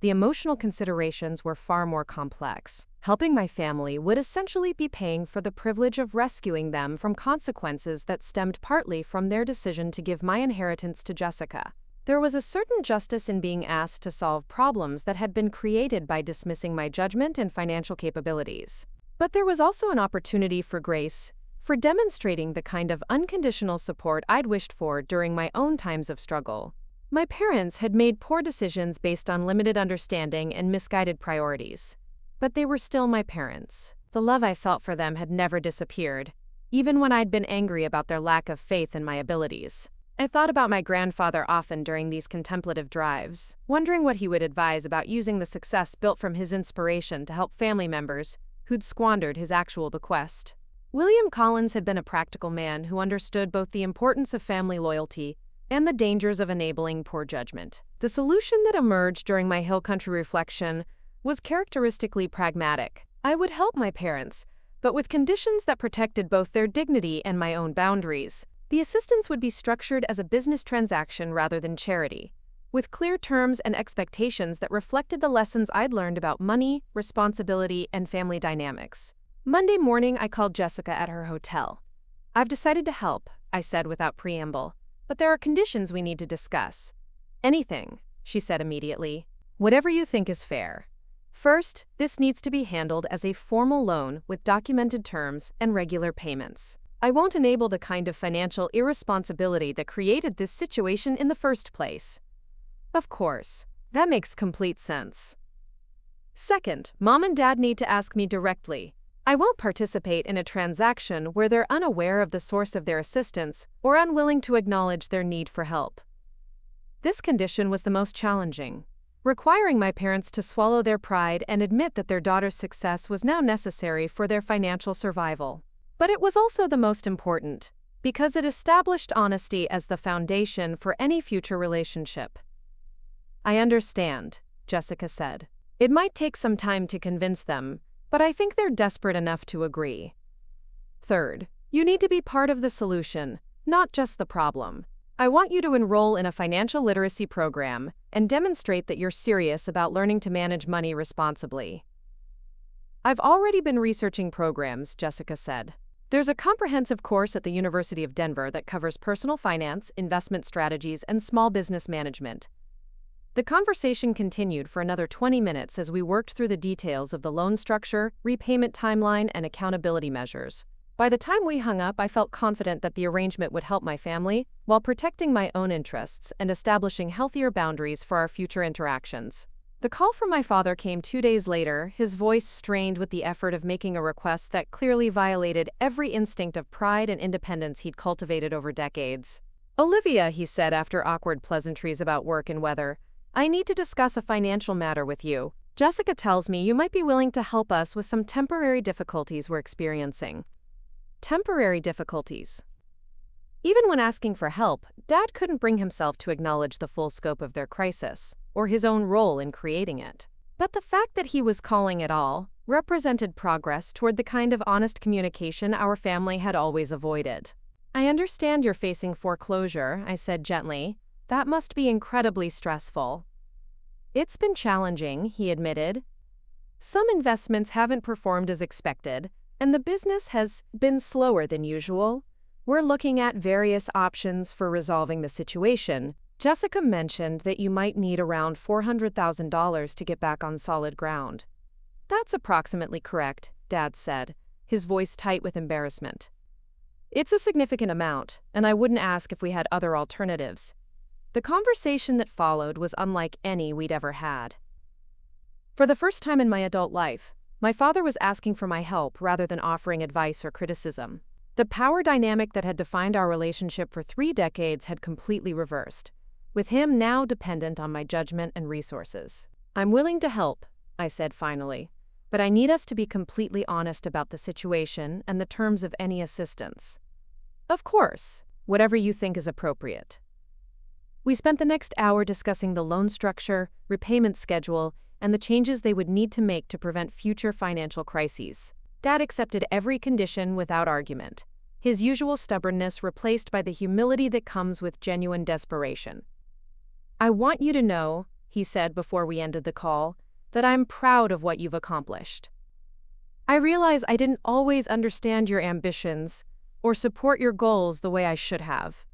The emotional considerations were far more complex. Helping my family would essentially be paying for the privilege of rescuing them from consequences that stemmed partly from their decision to give my inheritance to Jessica. There was a certain justice in being asked to solve problems that had been created by dismissing my judgment and financial capabilities. But there was also an opportunity for grace, for demonstrating the kind of unconditional support I'd wished for during my own times of struggle. My parents had made poor decisions based on limited understanding and misguided priorities. But they were still my parents. The love I felt for them had never disappeared, even when I'd been angry about their lack of faith in my abilities. I thought about my grandfather often during these contemplative drives, wondering what he would advise about using the success built from his inspiration to help family members who'd squandered his actual bequest. William Collins had been a practical man who understood both the importance of family loyalty and the dangers of enabling poor judgment. The solution that emerged during my hill country reflection was characteristically pragmatic. I would help my parents, but with conditions that protected both their dignity and my own boundaries. The assistance would be structured as a business transaction rather than charity, with clear terms and expectations that reflected the lessons I'd learned about money, responsibility, and family dynamics. Monday morning, I called Jessica at her hotel. "I've decided to help," I said without preamble, "but there are conditions we need to discuss." "Anything," she said immediately. Whatever you think is fair. First, this needs to be handled as a formal loan with documented terms and regular payments. I won't enable the kind of financial irresponsibility that created this situation in the first place. Of course, that makes complete sense. Second, Mom and Dad need to ask me directly. I won't participate in a transaction where they're unaware of the source of their assistance or unwilling to acknowledge their need for help. This condition was the most challenging, requiring my parents to swallow their pride and admit that their daughter's success was now necessary for their financial survival. But it was also the most important, because it established honesty as the foundation for any future relationship. I understand, Jessica said. It might take some time to convince them, but I think they're desperate enough to agree. Third, you need to be part of the solution, not just the problem. I want you to enroll in a financial literacy program and demonstrate that you're serious about learning to manage money responsibly. I've already been researching programs, Jessica said. There's a comprehensive course at the University of Denver that covers personal finance, investment strategies, and small business management. The conversation continued for another 20 minutes as we worked through the details of the loan structure, repayment timeline, and accountability measures. By the time we hung up, I felt confident that the arrangement would help my family while protecting my own interests and establishing healthier boundaries for our future interactions. The call from my father came 2 days later, his voice strained with the effort of making a request that clearly violated every instinct of pride and independence he'd cultivated over decades. "Olivia," he said after awkward pleasantries about work and weather, "I need to discuss a financial matter with you. Jessica tells me you might be willing to help us with some temporary difficulties we're experiencing." Temporary difficulties. Even when asking for help, Dad couldn't bring himself to acknowledge the full scope of their crisis, or his own role in creating it. But the fact that he was calling at all represented progress toward the kind of honest communication our family had always avoided. "I understand you're facing foreclosure," I said gently. "That must be incredibly stressful." "It's been challenging," he admitted. "Some investments haven't performed as expected, and the business has been slower than usual. We're looking at various options for resolving the situation. Jessica mentioned that you might need around $400,000 to get back on solid ground." "That's approximately correct," Dad said, his voice tight with embarrassment. "It's a significant amount, and I wouldn't ask if we had other alternatives." The conversation that followed was unlike any we'd ever had. For the first time in my adult life, my father was asking for my help rather than offering advice or criticism. The power dynamic that had defined our relationship for 3 decades had completely reversed, with him now dependent on my judgment and resources. "I'm willing to help," I said finally, "but I need us to be completely honest about the situation and the terms of any assistance." "Of course, whatever you think is appropriate." We spent the next hour discussing the loan structure, repayment schedule, and the changes they would need to make to prevent future financial crises. Dad accepted every condition without argument, his usual stubbornness replaced by the humility that comes with genuine desperation. "I want you to know," he said before we ended the call, "that I'm proud of what you've accomplished. I realize I didn't always understand your ambitions or support your goals the way I should have.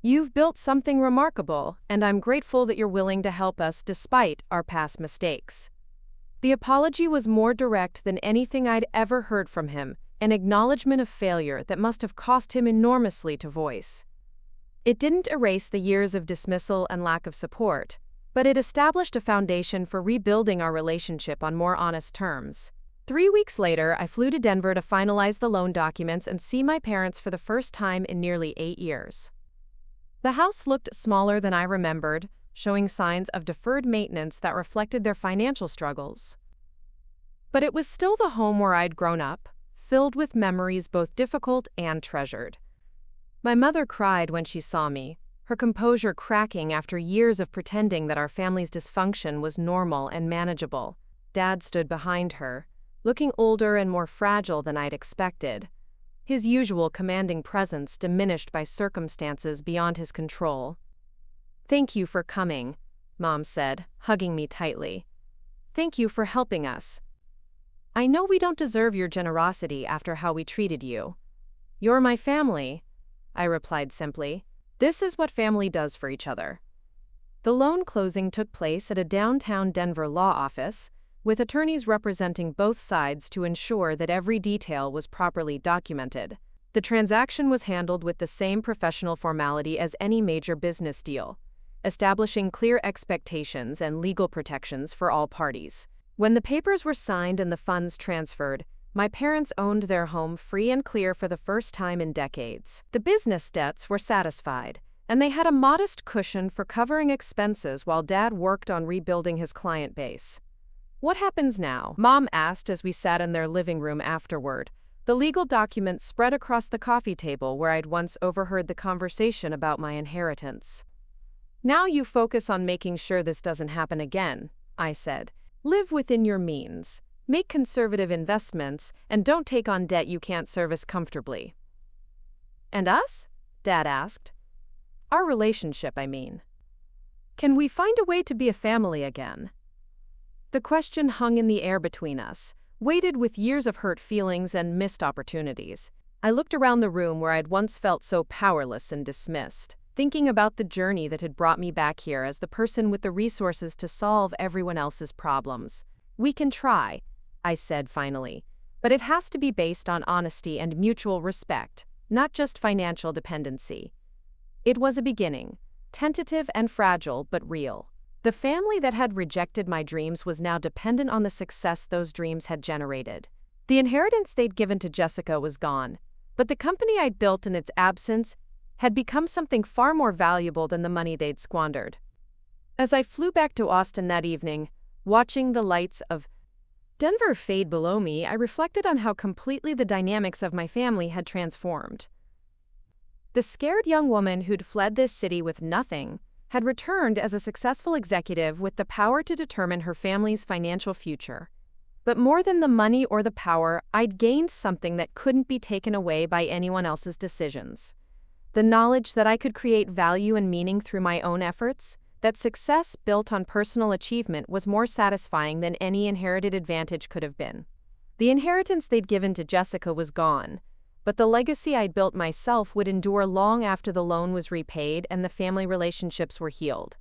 You've built something remarkable, and I'm grateful that you're willing to help us despite our past mistakes." The apology was more direct than anything I'd ever heard from him, an acknowledgement of failure that must have cost him enormously to voice. It didn't erase the years of dismissal and lack of support, but it established a foundation for rebuilding our relationship on more honest terms. 3 weeks later, I flew to Denver to finalize the loan documents and see my parents for the first time in nearly 8 years. The house looked smaller than I remembered, showing signs of deferred maintenance that reflected their financial struggles. But it was still the home where I'd grown up, filled with memories both difficult and treasured. My mother cried when she saw me, her composure cracking after years of pretending that our family's dysfunction was normal and manageable. Dad stood behind her, looking older and more fragile than I'd expected, his usual commanding presence diminished by circumstances beyond his control. "Thank you for coming," Mom said, hugging me tightly. "Thank you for helping us. I know we don't deserve your generosity after how we treated you." "You're my family," I replied simply. "This is what family does for each other." The loan closing took place at a downtown Denver law office, with attorneys representing both sides to ensure that every detail was properly documented. The transaction was handled with the same professional formality as any major business deal, establishing clear expectations and legal protections for all parties. When the papers were signed and the funds transferred, my parents owned their home free and clear for the first time in decades. The business debts were satisfied, and they had a modest cushion for covering expenses while Dad worked on rebuilding his client base. "What happens now?" Mom asked as we sat in their living room afterward. The legal documents spread across the coffee table where I'd once overheard the conversation about my inheritance. "Now you focus on making sure this doesn't happen again," I said. "Live within your means, make conservative investments, and don't take on debt you can't service comfortably." "And us?" Dad asked. "Our relationship, I mean. Can we find a way to be a family again?" The question hung in the air between us, weighted with years of hurt feelings and missed opportunities. I looked around the room where I'd once felt so powerless and dismissed, thinking about the journey that had brought me back here as the person with the resources to solve everyone else's problems. "We can try," I said finally, "but it has to be based on honesty and mutual respect, not just financial dependency." It was a beginning, tentative and fragile but real. The family that had rejected my dreams was now dependent on the success those dreams had generated. The inheritance they'd given to Jessica was gone, but the company I'd built in its absence had become something far more valuable than the money they'd squandered. As I flew back to Austin that evening, watching the lights of Denver fade below me, I reflected on how completely the dynamics of my family had transformed. The scared young woman who'd fled this city with nothing had returned as a successful executive with the power to determine her family's financial future. But more than the money or the power, I'd gained something that couldn't be taken away by anyone else's decisions. The knowledge that I could create value and meaning through my own efforts, that success built on personal achievement was more satisfying than any inherited advantage could have been. The inheritance they'd given to Jessica was gone, but the legacy I'd built myself would endure long after the loan was repaid and the family relationships were healed.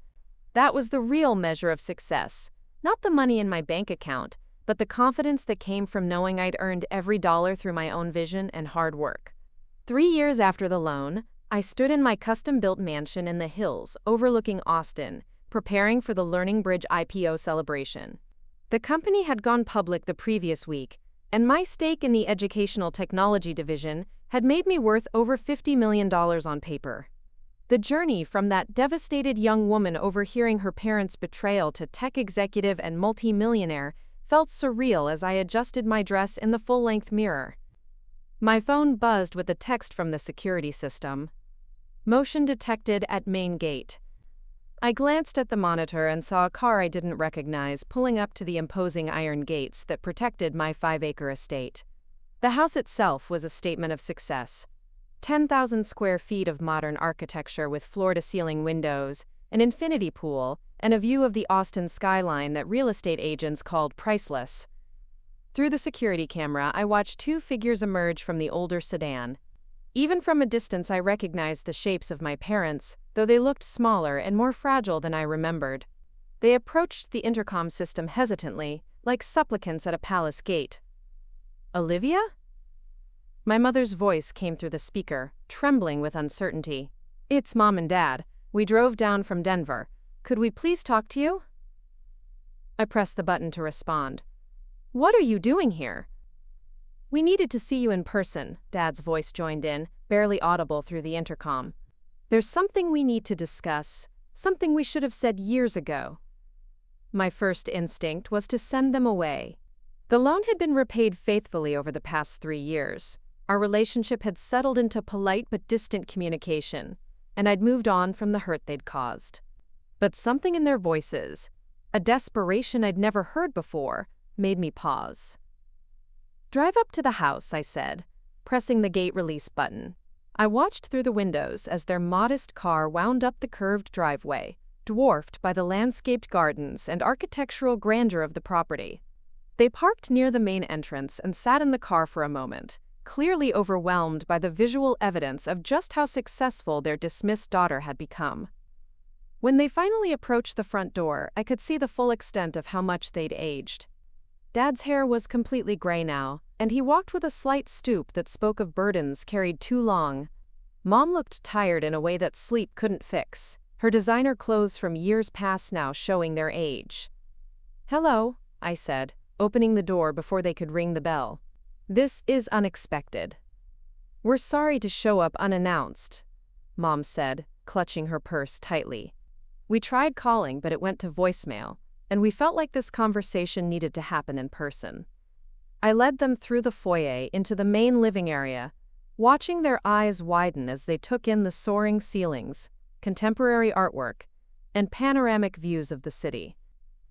That was the real measure of success, not the money in my bank account, but the confidence that came from knowing I'd earned every dollar through my own vision and hard work. 3 years after the loan, I stood in my custom-built mansion in the hills overlooking Austin, preparing for the Learning Bridge IPO celebration. The company had gone public the previous week, and my stake in the educational technology division had made me worth over $50 million on paper. The journey from that devastated young woman overhearing her parents' betrayal to tech executive and multi-millionaire felt surreal as I adjusted my dress in the full-length mirror. My phone buzzed with a text from the security system. "Motion detected at main gate." I glanced at the monitor and saw a car I didn't recognize pulling up to the imposing iron gates that protected my 5-acre estate. The house itself was a statement of success. 10,000 square feet of modern architecture with floor-to-ceiling windows, an infinity pool, and a view of the Austin skyline that real estate agents called priceless. Through the security camera, I watched 2 figures emerge from the older sedan. Even from a distance, I recognized the shapes of my parents, though they looked smaller and more fragile than I remembered. They approached the intercom system hesitantly, like supplicants at a palace gate. "Olivia?" My mother's voice came through the speaker, trembling with uncertainty. "It's Mom and Dad. We drove down from Denver. Could we please talk to you?" I pressed the button to respond. "What are you doing here?" "We needed to see you in person," Dad's voice joined in, barely audible through the intercom. "There's something we need to discuss, something we should have said years ago." My first instinct was to send them away. The loan had been repaid faithfully over the past 3 years. Our relationship had settled into polite but distant communication, and I'd moved on from the hurt they'd caused. But something in their voices, a desperation I'd never heard before, made me pause. "Drive up to the house," I said, pressing the gate release button. I watched through the windows as their modest car wound up the curved driveway, dwarfed by the landscaped gardens and architectural grandeur of the property. They parked near the main entrance and sat in the car for a moment, clearly overwhelmed by the visual evidence of just how successful their dismissed daughter had become. When they finally approached the front door, I could see the full extent of how much they'd aged. Dad's hair was completely gray now, and he walked with a slight stoop that spoke of burdens carried too long. Mom looked tired in a way that sleep couldn't fix, her designer clothes from years past now showing their age. "Hello," I said, opening the door before they could ring the bell. "This is unexpected." "We're sorry to show up unannounced," Mom said, clutching her purse tightly. "We tried calling, but it went to voicemail, and we felt like this conversation needed to happen in person." I led them through the foyer into the main living area, watching their eyes widen as they took in the soaring ceilings, contemporary artwork, and panoramic views of the city.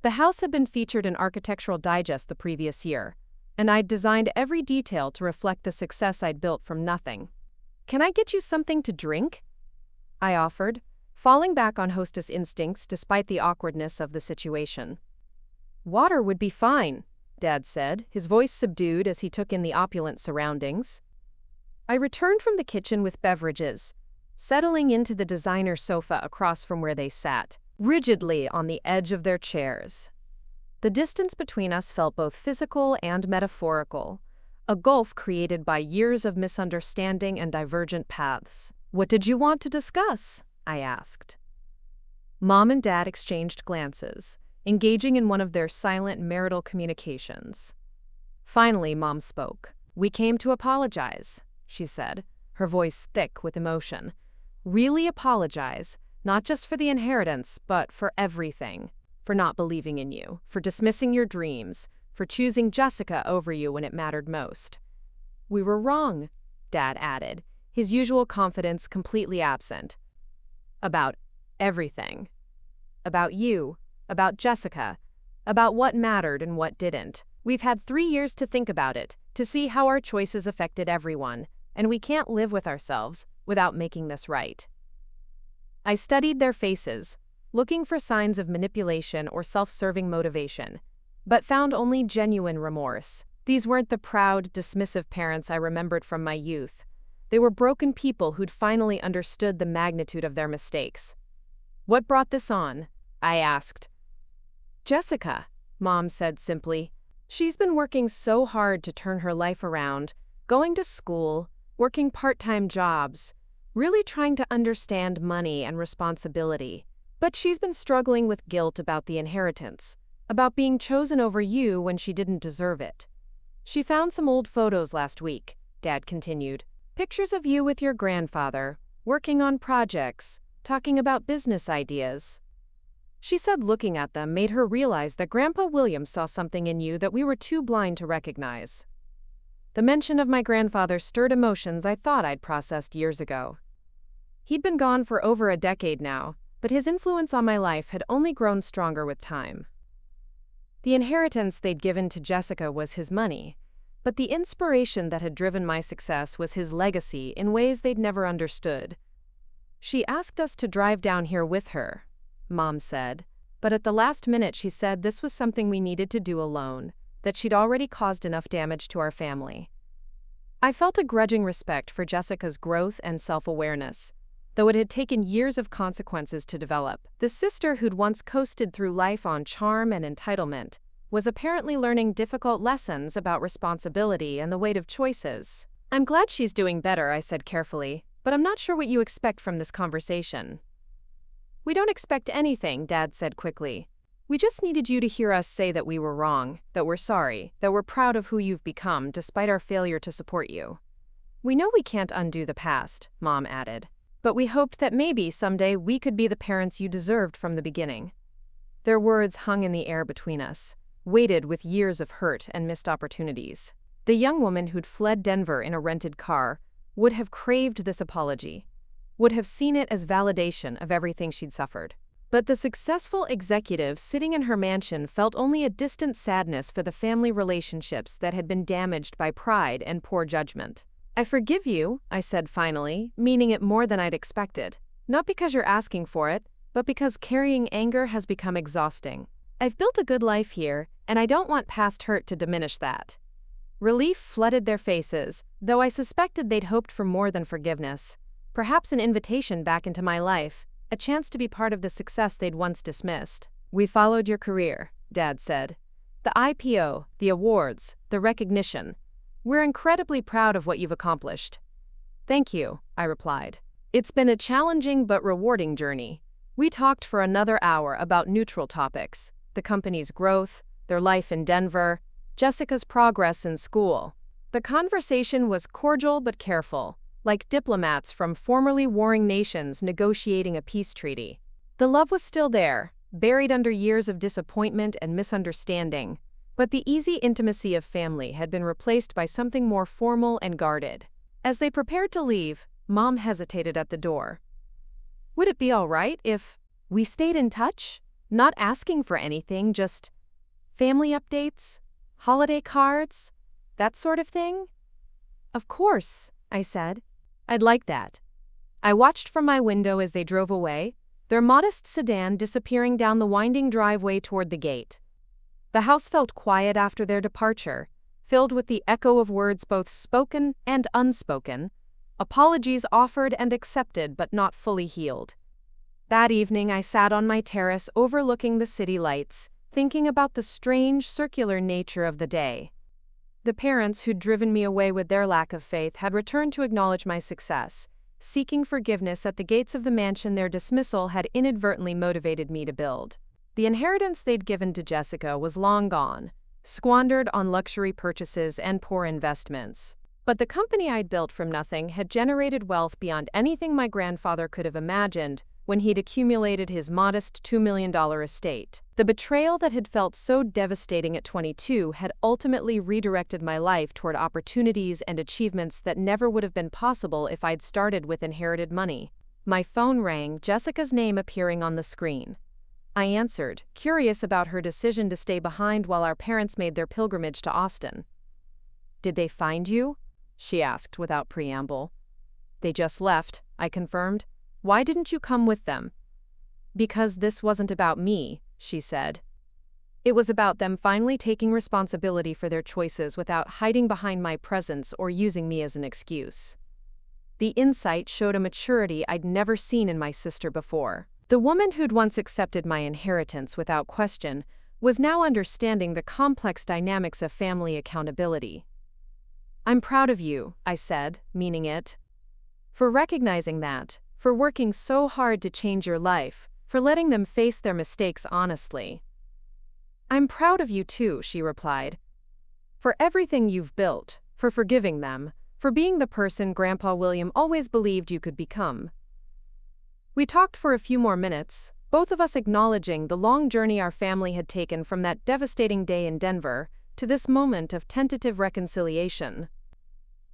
The house had been featured in Architectural Digest the previous year, and I'd designed every detail to reflect the success I'd built from nothing. "Can I get you something to drink?" I offered, falling back on hostess instincts despite the awkwardness of the situation. "Water would be fine," Dad said, his voice subdued as he took in the opulent surroundings. I returned from the kitchen with beverages, settling into the designer sofa across from where they sat, rigidly on the edge of their chairs. The distance between us felt both physical and metaphorical, a gulf created by years of misunderstanding and divergent paths. "What did you want to discuss?" I asked. Mom and Dad exchanged glances, engaging in one of their silent marital communications. Finally, Mom spoke. "We came to apologize," she said, her voice thick with emotion. "Really apologize, not just for the inheritance, but for everything. For not believing in you, for dismissing your dreams, for choosing Jessica over you when it mattered most." "We were wrong," Dad added, his usual confidence completely absent. "About everything. About you, about Jessica, about what mattered and what didn't. We've had 3 years to think about it, to see how our choices affected everyone, and we can't live with ourselves without making this right." I studied their faces, looking for signs of manipulation or self-serving motivation, but found only genuine remorse. These weren't the proud, dismissive parents I remembered from my youth. They were broken people who'd finally understood the magnitude of their mistakes. "What brought this on?" I asked. "Jessica," Mom said simply. "She's been working so hard to turn her life around, going to school, working part-time jobs, really trying to understand money and responsibility. But she's been struggling with guilt about the inheritance, about being chosen over you when she didn't deserve it. She found some old photos last week," Dad continued. "Pictures of you with your grandfather, working on projects, talking about business ideas. She said looking at them made her realize that Grandpa William saw something in you that we were too blind to recognize." The mention of my grandfather stirred emotions I thought I'd processed years ago. He'd been gone for over a decade now, but his influence on my life had only grown stronger with time. The inheritance they'd given to Jessica was his money, but the inspiration that had driven my success was his legacy in ways they'd never understood. "She asked us to drive down here with her," Mom said, but at the last minute she said this was something we needed to do alone, that she'd already caused enough damage to our family. I felt a grudging respect for Jessica's growth and self-awareness, though it had taken years of consequences to develop. The sister who'd once coasted through life on charm and entitlement was apparently learning difficult lessons about responsibility and the weight of choices. "I'm glad she's doing better," I said carefully, "but I'm not sure what you expect from this conversation." "We don't expect anything," Dad said quickly. "We just needed you to hear us say that we were wrong, that we're sorry, that we're proud of who you've become despite our failure to support you. We know we can't undo the past," Mom added, "but we hoped that maybe someday we could be the parents you deserved from the beginning." Their words hung in the air between us, weighted with years of hurt and missed opportunities. The young woman who'd fled Denver in a rented car would have craved this apology, would have seen it as validation of everything she'd suffered. But the successful executive sitting in her mansion felt only a distant sadness for the family relationships that had been damaged by pride and poor judgment. "I forgive you," I said finally, meaning it more than I'd expected. "Not because you're asking for it, but because carrying anger has become exhausting. I've built a good life here, and I don't want past hurt to diminish that." Relief flooded their faces, though I suspected they'd hoped for more than forgiveness, perhaps an invitation back into my life, a chance to be part of the success they'd once dismissed. "We followed your career," Dad said. "The IPO, the awards, the recognition. We're incredibly proud of what you've accomplished." "Thank you," I replied. "It's been a challenging but rewarding journey." We talked for another hour about neutral topics: the company's growth, their life in Denver, Jessica's progress in school. The conversation was cordial but careful, like diplomats from formerly warring nations negotiating a peace treaty. The love was still there, buried under years of disappointment and misunderstanding, but the easy intimacy of family had been replaced by something more formal and guarded. As they prepared to leave, Mom hesitated at the door. "Would it be all right if we stayed in touch? Not asking for anything, just family updates, holiday cards, that sort of thing?" "Of course," I said. "I'd like that." I watched from my window as they drove away, their modest sedan disappearing down the winding driveway toward the gate. The house felt quiet after their departure, filled with the echo of words both spoken and unspoken, apologies offered and accepted but not fully healed. That evening I sat on my terrace overlooking the city lights, thinking about the strange circular nature of the day. The parents who'd driven me away with their lack of faith had returned to acknowledge my success, seeking forgiveness at the gates of the mansion their dismissal had inadvertently motivated me to build. The inheritance they'd given to Jessica was long gone, squandered on luxury purchases and poor investments. But the company I'd built from nothing had generated wealth beyond anything my grandfather could have imagined when he'd accumulated his modest $2 million estate. The betrayal that had felt so devastating at 22 had ultimately redirected my life toward opportunities and achievements that never would have been possible if I'd started with inherited money. My phone rang, Jessica's name appearing on the screen. I answered, curious about her decision to stay behind while our parents made their pilgrimage to Austin. "Did they find you?" she asked without preamble. "They just left," I confirmed. "Why didn't you come with them?" "Because this wasn't about me," she said. "It was about them finally taking responsibility for their choices without hiding behind my presence or using me as an excuse." The insight showed a maturity I'd never seen in my sister before. The woman who'd once accepted my inheritance without question was now understanding the complex dynamics of family accountability. "I'm proud of you," I said, meaning it. "For recognizing that, for working so hard to change your life, for letting them face their mistakes honestly." "I'm proud of you too," she replied. "For everything you've built, for forgiving them, for being the person Grandpa William always believed you could become." We talked for a few more minutes, both of us acknowledging the long journey our family had taken from that devastating day in Denver to this moment of tentative reconciliation.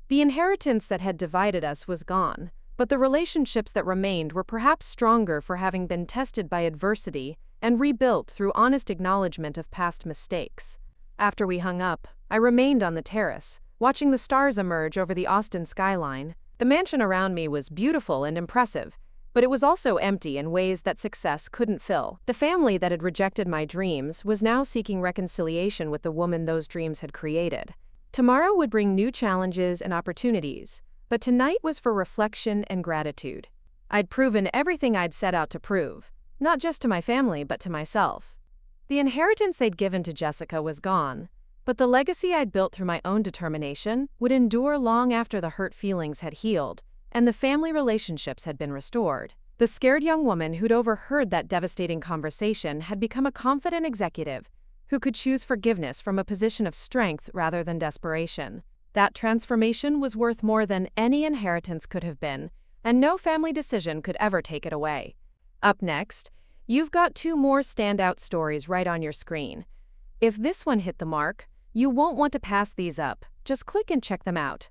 The inheritance that had divided us was gone, but the relationships that remained were perhaps stronger for having been tested by adversity and rebuilt through honest acknowledgement of past mistakes. After we hung up, I remained on the terrace, watching the stars emerge over the Austin skyline. The mansion around me was beautiful and impressive, but it was also empty in ways that success couldn't fill. The family that had rejected my dreams was now seeking reconciliation with the woman those dreams had created. Tomorrow would bring new challenges and opportunities, but tonight was for reflection and gratitude. I'd proven everything I'd set out to prove, not just to my family but to myself. The inheritance they'd given to Jessica was gone, but the legacy I'd built through my own determination would endure long after the hurt feelings had healed and the family relationships had been restored. The scared young woman who'd overheard that devastating conversation had become a confident executive who could choose forgiveness from a position of strength rather than desperation. That transformation was worth more than any inheritance could have been, and no family decision could ever take it away. Up next, you've got two more standout stories right on your screen. If this one hit the mark, you won't want to pass these up. Just click and check them out.